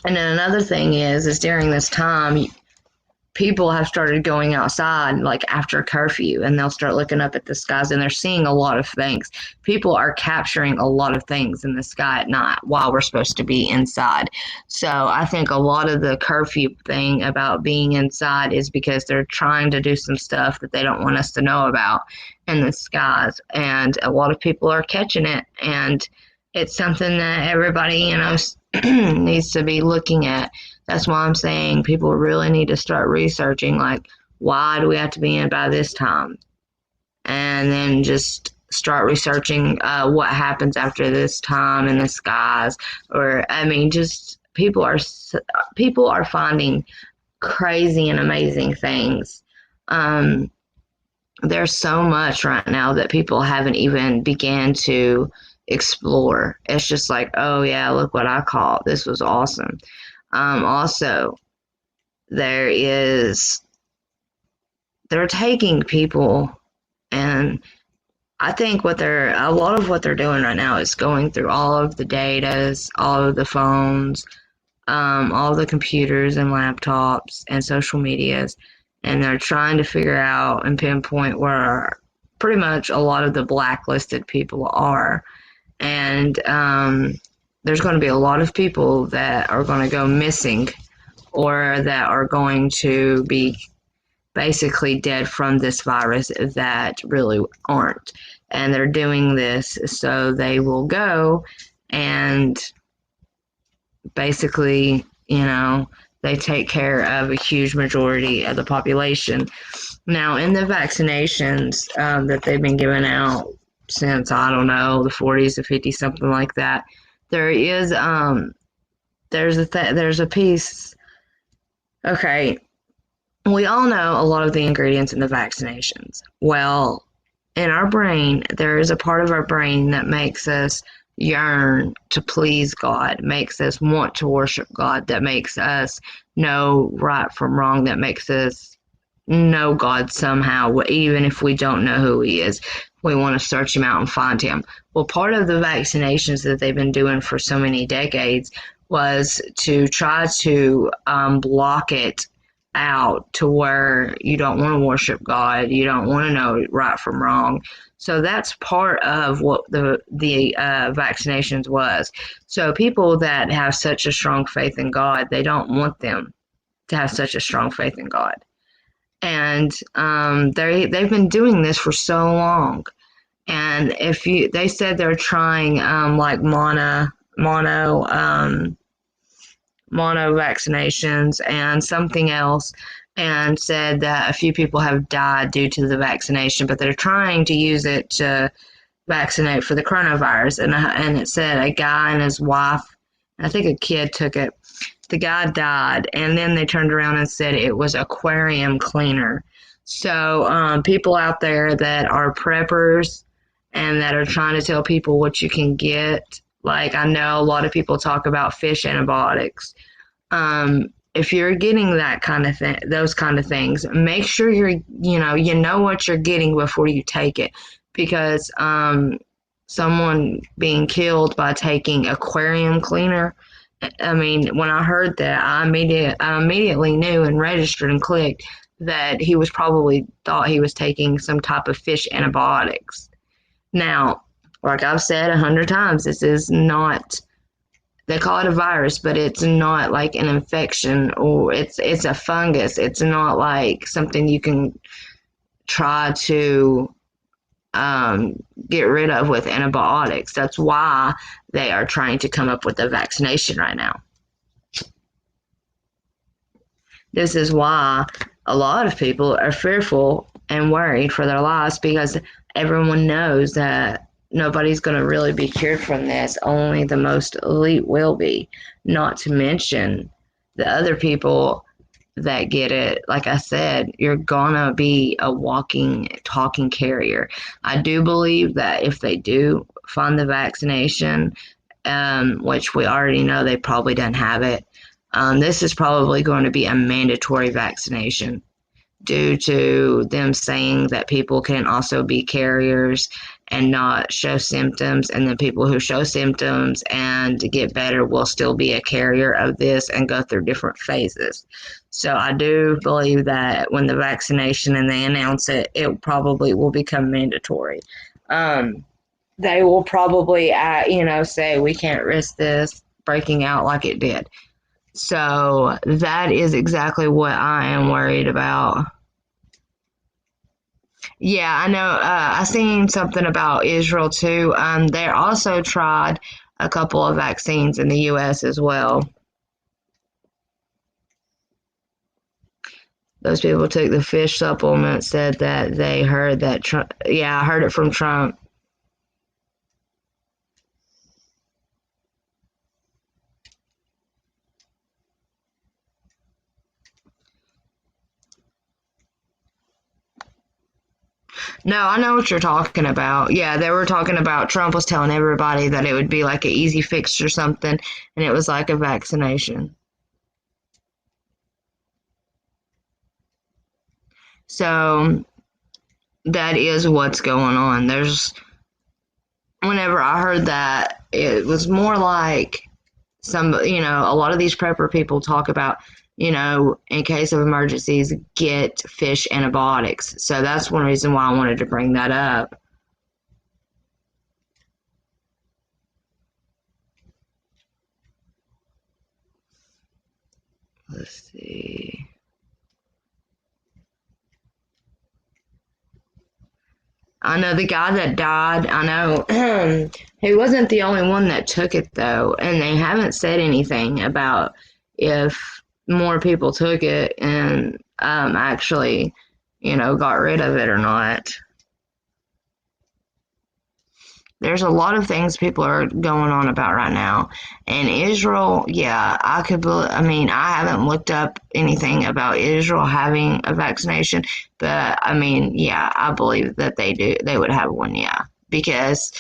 then another thing is during this time, people have started going outside like after curfew, and they'll start looking up at the skies and they're seeing a lot of things. People are capturing a lot of things in the sky at night while we're supposed to be inside. So I think a lot of the curfew thing about being inside is because they're trying to do some stuff that they don't want us to know about in the skies. And a lot of people are catching it, and it's something that everybody, needs to be looking at. That's why I'm saying people really need to start researching, like, why do we have to be in by this time? And then just start researching what happens after this time in the skies. Or, just people are finding crazy and amazing things. There's so much right now that people haven't even began to explore. It's just like, oh yeah, look what I caught. This was awesome. Also, they're taking people, and I think a lot of what they're doing right now is going through all of the datas, all of the phones, all of the computers and laptops and social medias, and they're trying to figure out and pinpoint where pretty much a lot of the blacklisted people are. And there's going to be a lot of people that are going to go missing, or that are going to be basically dead from this virus that really aren't. And they're doing this so they will go and basically, they take care of a huge majority of the population. Now, in the vaccinations that they've been giving out since, I don't know, the 40s, the 50s, something like that, there is there's a piece. Okay, we all know a lot of the ingredients in the vaccinations. Well, in our brain, there is a part of our brain that makes us yearn to please God, makes us want to worship God, that makes us know right from wrong, that makes us know God somehow, even if we don't know who He is. We want to search Him out and find Him. Well, part of the vaccinations that they've been doing for so many decades was to try to block it out to where you don't want to worship God, you don't want to know right from wrong. So that's part of what the vaccinations was. So people that have such a strong faith in God, they don't want them to have such a strong faith in God. And they've been doing this for so long. And they said they're trying like mono vaccinations and something else, and said that a few people have died due to the vaccination, but they're trying to use it to vaccinate for the coronavirus. And it said a guy and his wife, I think a kid, took it. The guy died, and then they turned around and said it was aquarium cleaner. So people out there that are preppers and that are trying to tell people what you can get, like I know a lot of people talk about fish antibiotics. If you're getting that kind of thing, those kind of things, make sure you know what you're getting before you take it, because someone being killed by taking aquarium cleaner. When I heard that, I immediately knew and registered and clicked that he was probably thought he was taking some type of fish antibiotics. Now, like I've said 100 times, this is not, they call it a virus, but it's not like an infection, or it's a fungus. It's not like something you can try to get rid of with antibiotics. That's why they are trying to come up with a vaccination right now. This is why a lot of people are fearful and worried for their lives, because everyone knows that nobody's going to really be cured from this. Only the most elite will be. Not to mention the other people that get it. Like I said, you're gonna be a walking, talking carrier. I do believe that if they do find the vaccination, which we already know they probably don't have it, this is probably going to be a mandatory vaccination, due to them saying that people can also be carriers and not show symptoms, and then people who show symptoms and get better will still be a carrier of this and go through different phases. So I do believe that when the vaccination and they announce it, it probably will become mandatory. They will probably, say we can't risk this breaking out like it did. So that is exactly what I am worried about. Yeah, I know. I seen something about Israel too. They also tried a couple of vaccines in the U.S. as well. Those people took the fish supplement, said that they heard that Trump. Yeah, I heard it from Trump. No, I know what you're talking about. Yeah, they were talking about Trump was telling everybody that it would be like an easy fix or something, and it was like a vaccination. So that is what's going on. Whenever I heard that, it was more like a lot of these prepper people talk about, in case of emergencies, get fish antibiotics. So that's one reason why I wanted to bring that up. Let's see. I know the guy that died, I know he wasn't the only one that took it, though, and they haven't said anything about if more people took it and actually, got rid of it or not. There's a lot of things people are going on about right now. And Israel, yeah, I haven't looked up anything about Israel having a vaccination, but yeah, I believe that they would have one, yeah, because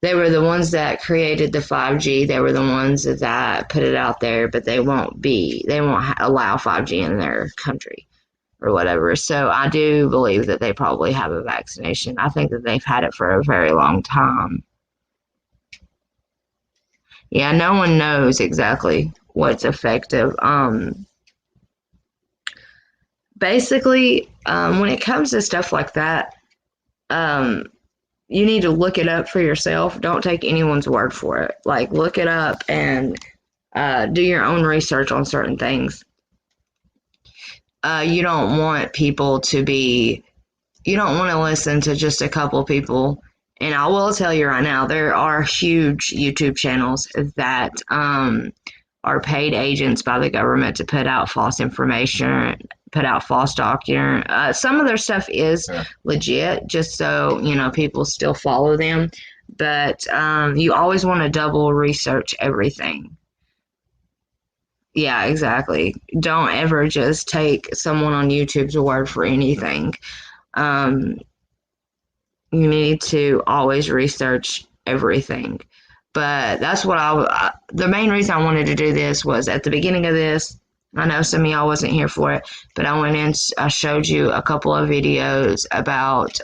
they were the ones that created the 5G. They were the ones that put it out there, but they won't allow 5G in their country or whatever. So I do believe that they probably have a vaccination. I think that they've had it for a very long time. Yeah, no one knows exactly what's effective. Basically, when it comes to stuff like that, you need to look it up for yourself. Don't take anyone's word for it. Like, look it up and do your own research on certain things. You don't want to listen to just a couple people. And I will tell you right now, there are huge YouTube channels that are paid agents by the government to put out false information, put out false documents. Some of their stuff is legit, just so, people still follow them. But you always want to double research everything. Yeah, exactly. Don't ever just take someone on YouTube's word for anything. You need to always research everything. But that's what the main reason I wanted to do this was at the beginning of this. I know some of y'all wasn't here for it, but I went in, I showed you a couple of videos about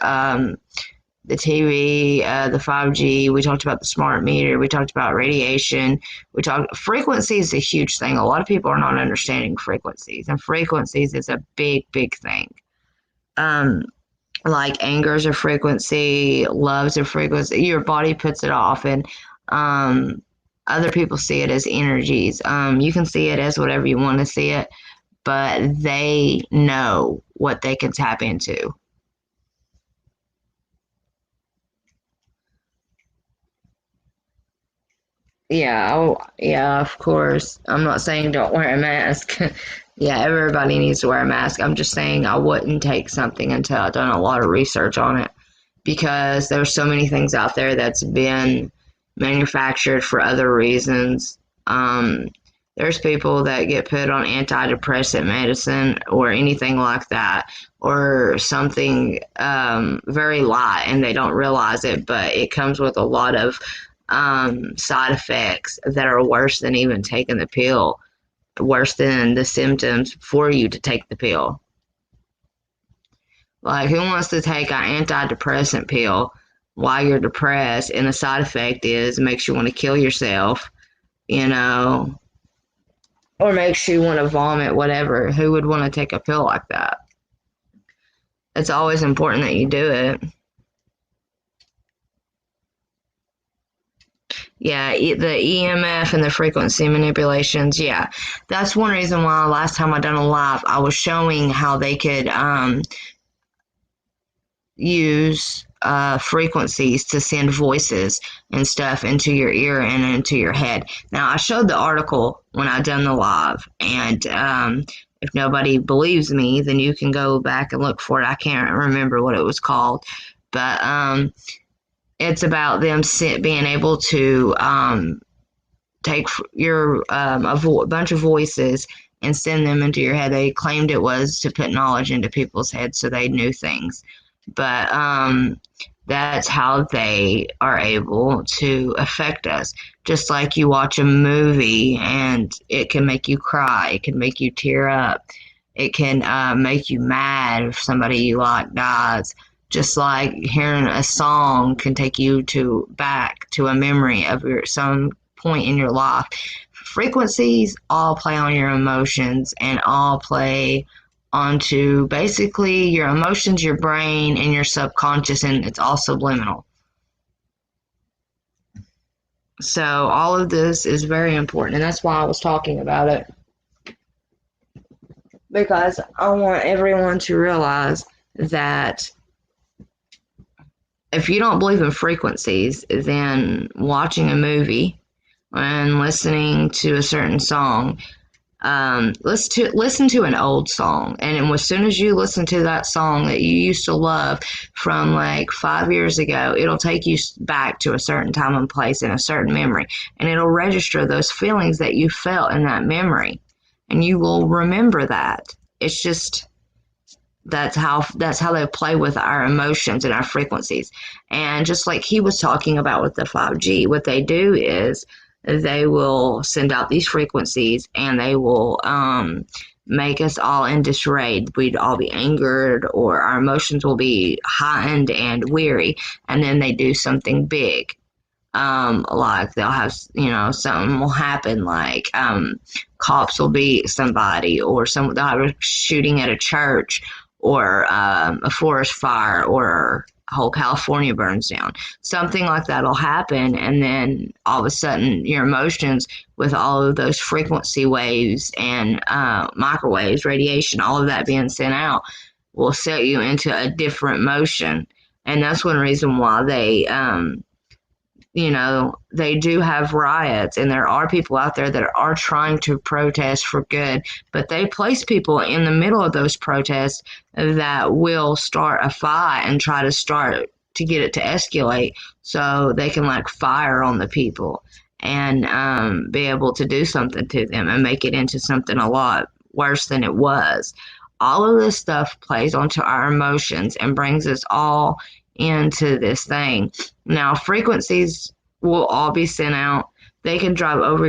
the TV, the 5G. We talked about the smart meter. We talked about radiation. We talked frequency is a huge thing. A lot of people are not understanding frequencies, and frequencies is a big, big thing. Like anger is a frequency, love's a frequency. Your body puts it off, and other people see it as energies. You can see it as whatever you want to see it, but they know what they can tap into. Yeah, yeah, of course. I'm not saying don't wear a mask. Yeah, everybody needs to wear a mask. I'm just saying I wouldn't take something until I've done a lot of research on it, because there's so many things out there that's been manufactured for other reasons. There's people that get put on antidepressant medicine or anything like that, or something very light, and they don't realize it, but it comes with a lot of side effects that are worse than even taking the pill, worse than the symptoms for you to take the pill. Like, who wants to take an antidepressant pill while you're depressed, and the side effect is makes you want to kill yourself, or makes you want to vomit, whatever? Who would want to take a pill like that? It's always important that you do it. Yeah, the EMF and the frequency manipulations, yeah. That's one reason why last time I done a live, I was showing how they could use frequencies to send voices and stuff into your ear and into your head. Now, I showed the article when I done the live, and if nobody believes me, then you can go back and look for it. I can't remember what it was called, but it's about them being able to take your a bunch of voices and send them into your head. They claimed it was to put knowledge into people's heads so they knew things. But that's how they are able to affect us. Just like you watch a movie and it can make you cry, it can make you tear up, it can make you mad if somebody you like dies. Just like hearing a song can take you back to a memory of some point in your life. Frequencies all play on your emotions and all play onto basically your emotions, your brain, and your subconscious, and it's all subliminal. So all of this is very important, and that's why I was talking about it, because I want everyone to realize that if you don't believe in frequencies, then watching a movie and listening to a certain song, listen to an old song, and as soon as you listen to that song that you used to love from like 5 years ago, it'll take you back to a certain time and place and a certain memory, and it'll register those feelings that you felt in that memory, and you will remember that. It's just that's how they play with our emotions and our frequencies. And just like he was talking about with the 5G, what they do is they will send out these frequencies, and they will make us all in disarray. We'd all be angered, or our emotions will be heightened and weary, and then they do something big. Like they'll have, something will happen, like cops will beat somebody, or they'll have a shooting at a church, or a forest fire, or whole California burns down. Something like that will happen, and then all of a sudden your emotions with all of those frequency waves and microwaves, radiation, all of that being sent out will set you into a different motion. And that's one reason why they they do have riots, and there are people out there that are trying to protest for good, but they place people in the middle of those protests that will start a fight and try to get it to escalate, so they can like fire on the people and be able to do something to them and make it into something a lot worse than it was. All of this stuff plays onto our emotions and brings us all into this thing. Now, frequencies will all be sent out. They can drive over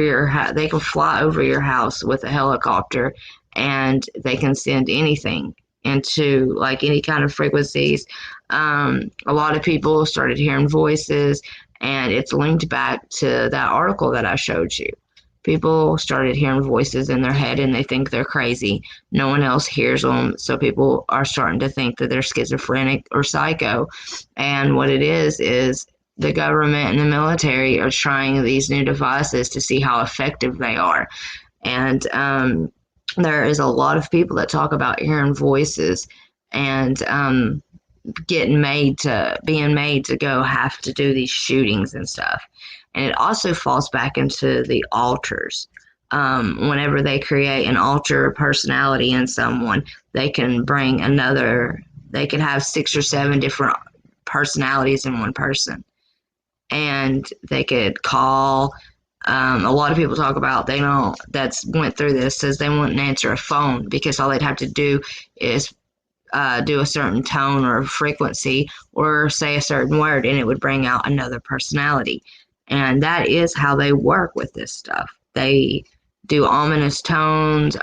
they can fly over your house with a helicopter, and they can send anything into like any kind of frequencies. A lot of people started hearing voices, and it's linked back to that article that I showed you. People started hearing voices in their head and they think they're crazy. No one else hears them, so people are starting to think that they're schizophrenic or psycho. And what it is the government and the military are trying these new devices to see how effective they are. And there is a lot of people that talk about hearing voices and being made to go have to do these shootings and stuff. And it also falls back into the alters. Whenever they create an alter personality in someone, they can have 6 or 7 different personalities in one person. And they could call. A lot of people talk about that's went through this, says they wouldn't answer a phone because all they'd have to do is do a certain tone or frequency or say a certain word, and it would bring out another personality. And that is how they work with this stuff. They do ominous tones,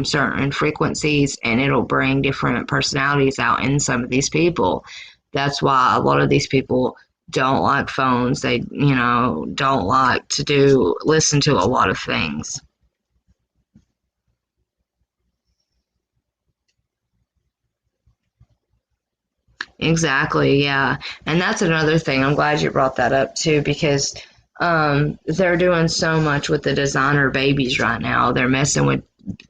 certain frequencies, and it'll bring different personalities out in some of these people. That's why a lot of these people don't like phones. They, don't like to listen to a lot of things. Exactly, yeah. And that's another thing. I'm glad you brought that up too, because they're doing so much with the designer babies right now. They're messing with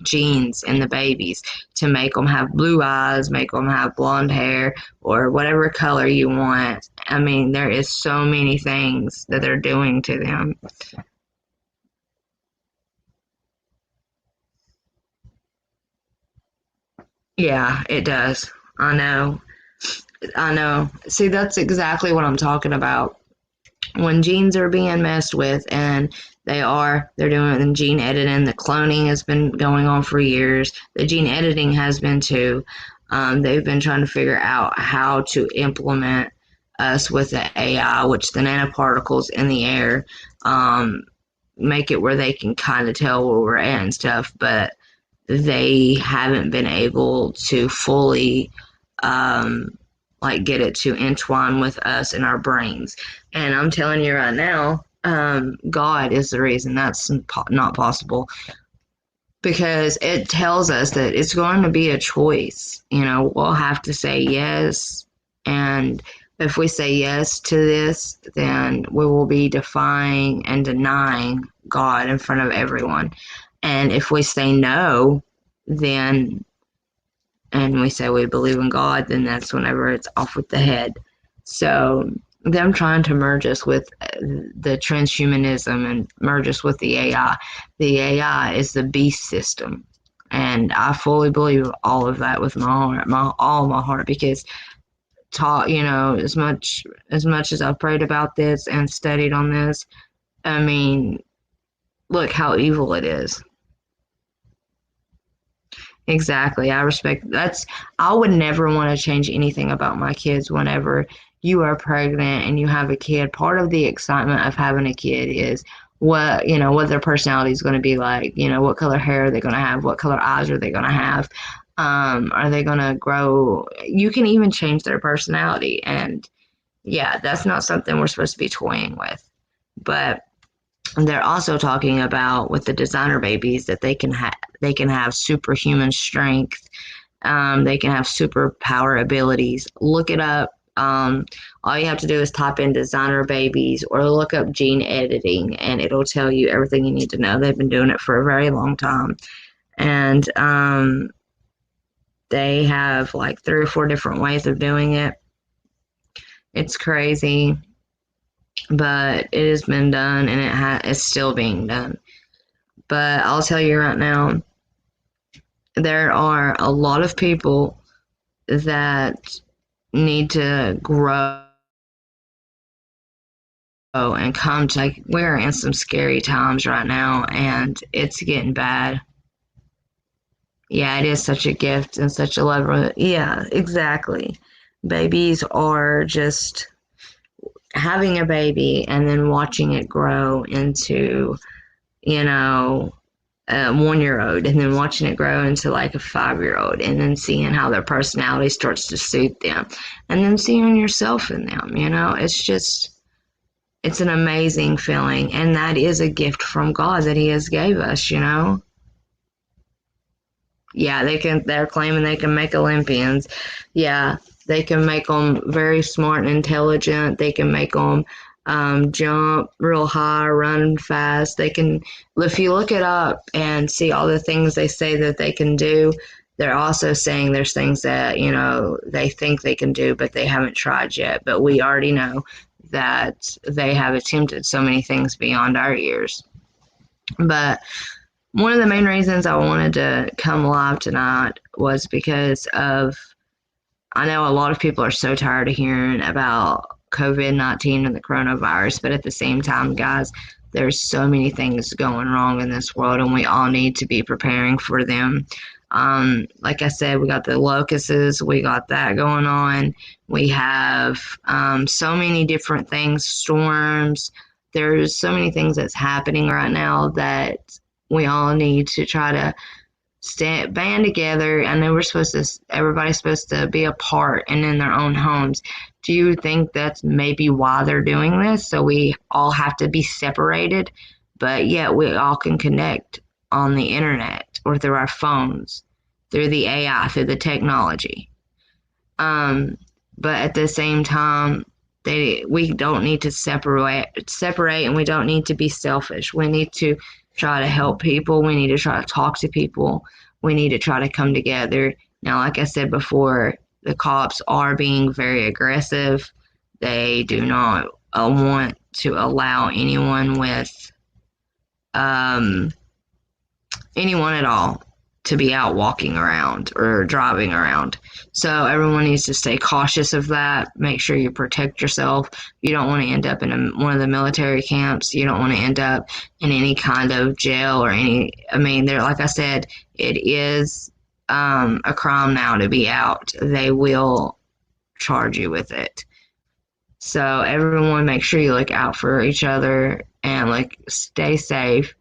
genes in the babies to make them have blue eyes, make them have blonde hair, or whatever color you want. I mean, there is so many things that they're doing to them. Yeah, it does. I know. See, that's exactly what I'm talking about. When genes are being messed with, and they're doing gene editing. The cloning has been going on for years. The gene editing has been too. They've been trying to figure out how to implement us with the AI, which the nanoparticles in the air make it where they can kind of tell where we're at and stuff, but they haven't been able to fully get it to entwine with us in our brains. And I'm telling you right now, God is the reason that's not possible, because it tells us that it's going to be a choice. We'll have to say yes, and if we say yes to this, then we will be defying and denying God in front of everyone. And if we say no, then and we say we believe in God, then that's whenever it's off with the head. So them trying to merge us with the transhumanism and merge us with the AI. The AI is the beast system. And I fully believe all of that with all my heart, because as much as I've prayed about this and studied on this, I mean, look how evil it is. Exactly. I respect I would never want to change anything about my kids. Whenever you are pregnant and you have a kid, part of the excitement of having a kid is what their personality is going to be like. What color hair are they going to have? What color eyes are they going to have? Are they going to grow? You can even change their personality. And yeah, that's not something we're supposed to be toying with. But they're also talking about with the designer babies that they can have superhuman strength. They can have superpower abilities. Look it up. All you have to do is type in designer babies or look up gene editing, and it'll tell you everything you need to know. They've been doing it for a very long time. And they have like 3 or 4 different ways of doing it. It's crazy. But it has been done, and it's still being done. But I'll tell you right now, there are a lot of people that need to grow and come to, we're in some scary times right now, and it's getting bad. Yeah, it is such a gift and such a love. Yeah, exactly. Babies are just having a baby and then watching it grow into, 1-year-old, and then watching it grow into like a 5-year-old, and then seeing how their personality starts to suit them, and then seeing yourself in them. It's an amazing feeling, and that is a gift from God that He has gave us. Yeah, they're claiming they can make Olympians. Yeah, they can make them very smart and intelligent. They can make them jump real high, run fast. If you look it up and see all the things they say that they can do, they're also saying there's things that, they think they can do, but they haven't tried yet. But we already know that they have attempted so many things beyond our years. But one of the main reasons I wanted to come live tonight was because I know a lot of people are so tired of hearing about COVID-19 and the coronavirus, but at the same time, guys, there's so many things going wrong in this world, and we all need to be preparing for them. Like I said, we got the locusts, we got that going on. We have so many different things, storms. There's so many things that's happening right now that we all need to try to band together. I know everybody's supposed to be apart and in their own homes. Do you think that's maybe why they're doing this? So we all have to be separated, but yet we all can connect on the internet or through our phones, through the AI, through the technology. But at the same time, we don't need to separate, and we don't need to be selfish. We need to try to help people. We need to try to talk to people. We need to try to come together. Now, like I said before, the cops are being very aggressive. They do not want to allow anyone anyone at all to be out walking around or driving around. So everyone needs to stay cautious of that. Make sure you protect yourself. You don't want to end up in one of the military camps. You don't want to end up in any kind of jail or like I said, it is a crime now to be out. They will charge you with it. So everyone, make sure you look out for each other and stay safe.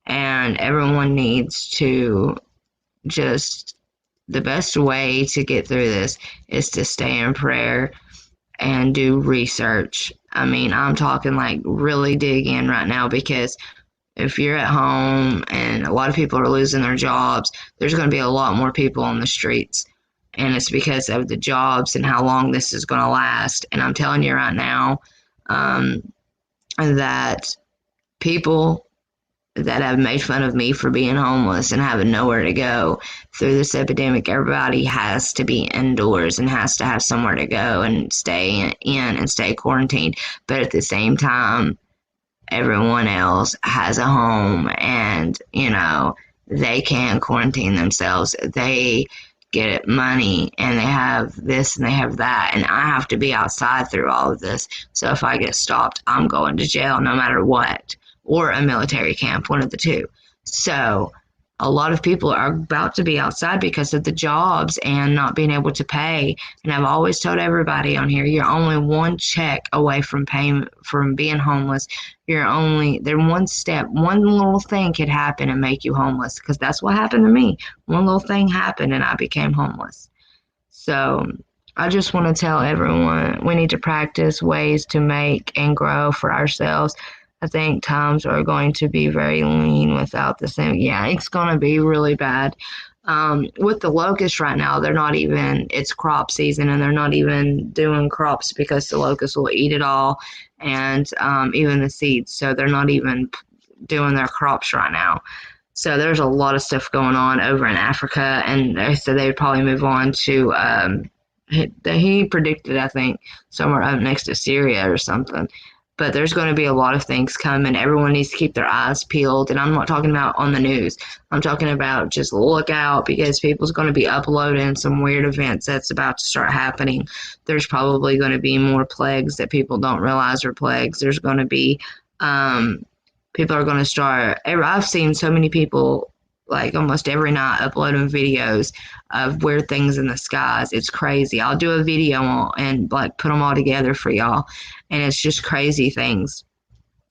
And everyone needs to the best way to get through this is to stay in prayer and do research. I'm talking really dig in right now, because if you're at home and a lot of people are losing their jobs, there's going to be a lot more people on the streets. And it's because of the jobs and how long this is going to last. And I'm telling you right now that people that have made fun of me for being homeless and having nowhere to go through this epidemic, everybody has to be indoors and has to have somewhere to go and stay in and stay quarantined. But at the same time, everyone else has a home and, they can quarantine themselves. They get money and they have this and they have that, and I have to be outside through all of this. So if I get stopped, I'm going to jail no matter what, or a military camp, one of the two. So a lot of people are about to be outside because of the jobs and not being able to pay. And I've always told everybody on here, you're only one check away from being homeless. They're one step, one little thing could happen and make you homeless, because that's what happened to me. One little thing happened and I became homeless. So I just want to tell everyone, we need to practice ways to make and grow for ourselves. I think times are going to be very lean without the same. Yeah, it's going to be really bad. With the locusts right now, it's crop season, and they're not even doing crops because the locusts will eat it all, and even the seeds. So they're not even doing their crops right now. So there's a lot of stuff going on over in Africa, and they said they would probably move on to, he predicted, I think, somewhere up next to Syria or something. But there's going to be a lot of things coming. Everyone needs to keep their eyes peeled. And I'm not talking about on the news. I'm talking about just look out, because people's going to be uploading some weird events that's about to start happening. There's probably going to be more plagues that people don't realize are plagues. There's going to be, people are going to start, I've seen so many people almost every night uploading videos of weird things in the skies. It's crazy. I'll do a video and put them all together for y'all. And it's just crazy things.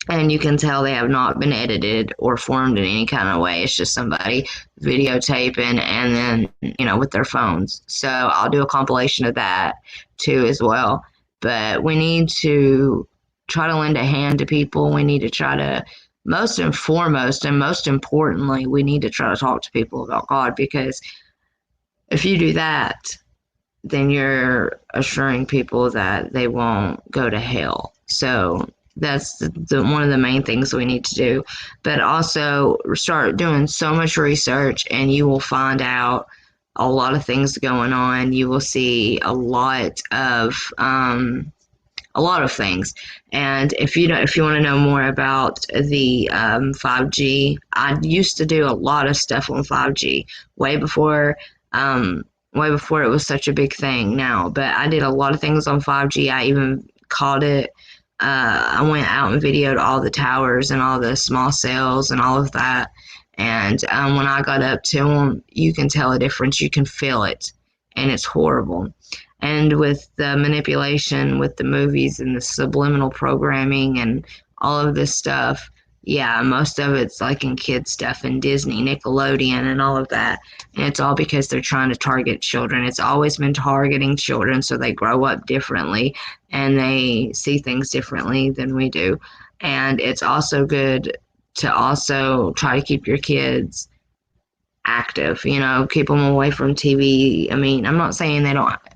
and you can tell they have not been edited or formed in any kind of way. It's just somebody videotaping and then, with their phones. So I'll do a compilation of that too as well. But we need to try to lend a hand to people. We need to try to, most and foremost, and most importantly, we need to try to talk to people about God, because if you do that, then you're assuring people that they won't go to hell. So that's the one of the main things we need to do. But also start doing so much research, and you will find out a lot of things going on. You will see a lot of things. And if you want to know more about the 5G, I used to do a lot of stuff on 5G way before it was such a big thing now. But I did a lot of things on 5G. I even called it. I went out and videoed all the towers and all the small cells and all of that. And when I got up to them, you can tell a difference. You can feel it, and it's horrible. And with the manipulation with the movies and the subliminal programming and all of this stuff, yeah, most of it's like in kid stuff and Disney, Nickelodeon, and all of that. And it's all because they're trying to target children. It's always been targeting children so they grow up differently and they see things differently than we do. And it's also good to also try to keep your kids active, keep them away from TV. I mean, I'm not saying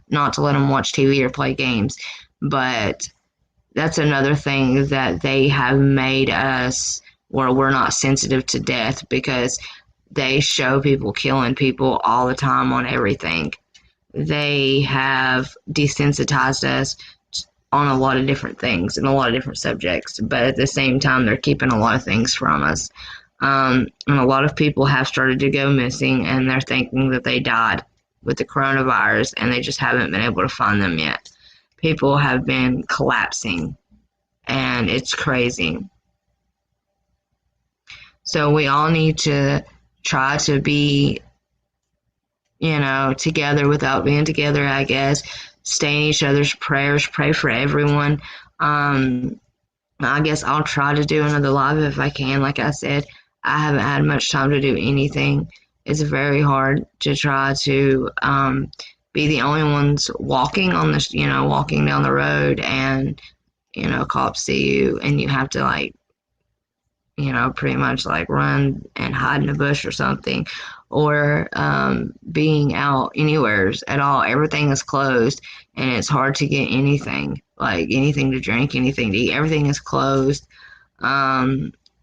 not to let them watch TV or play games, but that's another thing that they have made us where we're not sensitive to death, because they show people killing people all the time on everything. They have desensitized us on a lot of different things and a lot of different subjects, but at the same time, they're keeping a lot of things from us. And a lot of people have started to go missing, and they're thinking that they died with the coronavirus, and they just haven't been able to find them yet. People have been collapsing, and it's crazy. So we all need to try to be, together without being together, I guess. Stay in each other's prayers, pray for everyone. I guess I'll try to do another live if I can. Like I said, I haven't had much time to do anything. It's very hard to try to be the only ones walking on this, walking down the road, and, cops see you and you have to pretty much run and hide in a bush or something, or being out anywhere at all. Everything is closed, and it's hard to get anything, anything to drink, anything to eat. Everything is closed.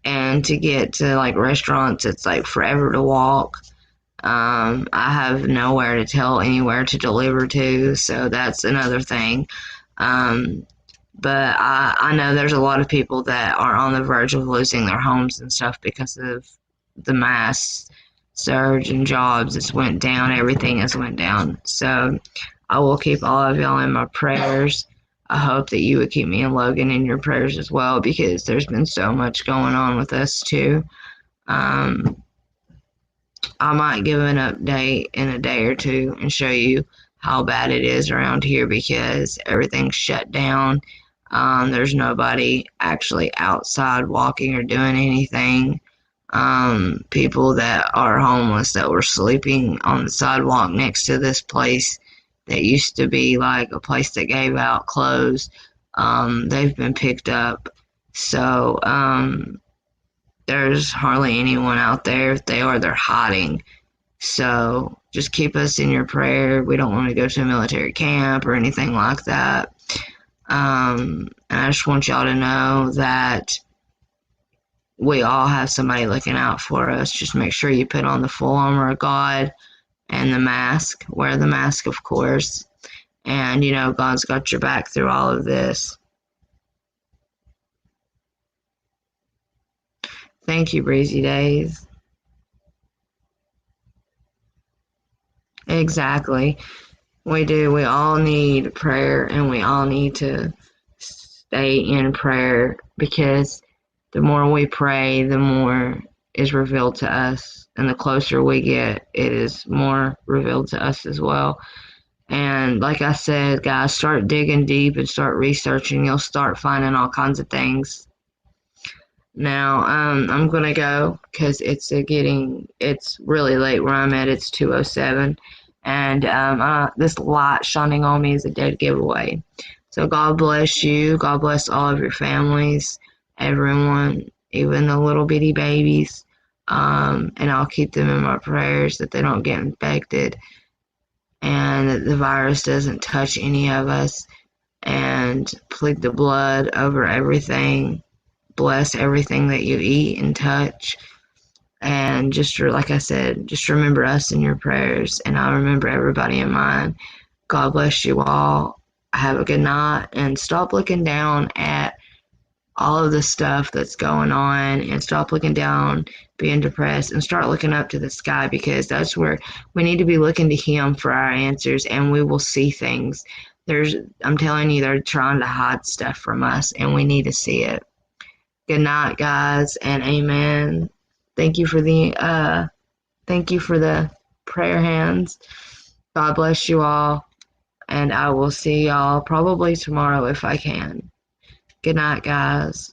And to get to restaurants, it's forever to walk. I have nowhere to tell anywhere to deliver to, so that's another thing. But I know there's a lot of people that are on the verge of losing their homes and stuff because of the mass surge and jobs. It's went down. Everything has went down. So I will keep all of y'all in my prayers. I hope that you would keep me and Logan in your prayers as well, because there's been so much going on with us too. I might give an update in a day or two and show you how bad it is around here, because everything's shut down. There's nobody actually outside walking or doing anything. People that are homeless that were sleeping on the sidewalk next to this place that used to be a place that gave out clothes, they've been picked up. So there's hardly anyone out there. If they are, they're hiding. So just keep us in your prayer. We don't want to go to a military camp or anything like that. And I just want y'all to know that we all have somebody looking out for us. Just make sure you put on the full armor of God and the mask. Wear the mask, of course. And, God's got your back through all of this. Thank you, Breezy Days. Exactly. We do. We all need prayer, and we all need to stay in prayer, because the more we pray, the more is revealed to us. And the closer we get, it is more revealed to us as well. And like I said, guys, start digging deep and start researching. You'll start finding all kinds of things. Now, I'm gonna go because it's really late where I'm at. It's 2:07, and this light shining on me is a dead giveaway. So God bless you. God bless all of your families, everyone, even the little bitty babies. And I'll keep them in my prayers that they don't get infected and that the virus doesn't touch any of us. And plead the blood over everything. Bless everything that you eat and touch. And just like I said, just remember us in your prayers, and I'll remember everybody in mine. God bless you all. Have a good night, and stop looking down at all of the stuff that's going on, and stop looking down, being depressed, and start looking up to the sky, because that's where we need to be looking to Him for our answers, and we will see things. I'm telling you, they're trying to hide stuff from us, and we need to see it. Good night, guys, and amen. Thank you for the prayer hands. God bless you all, and I will see y'all probably tomorrow if I can. Good night, guys.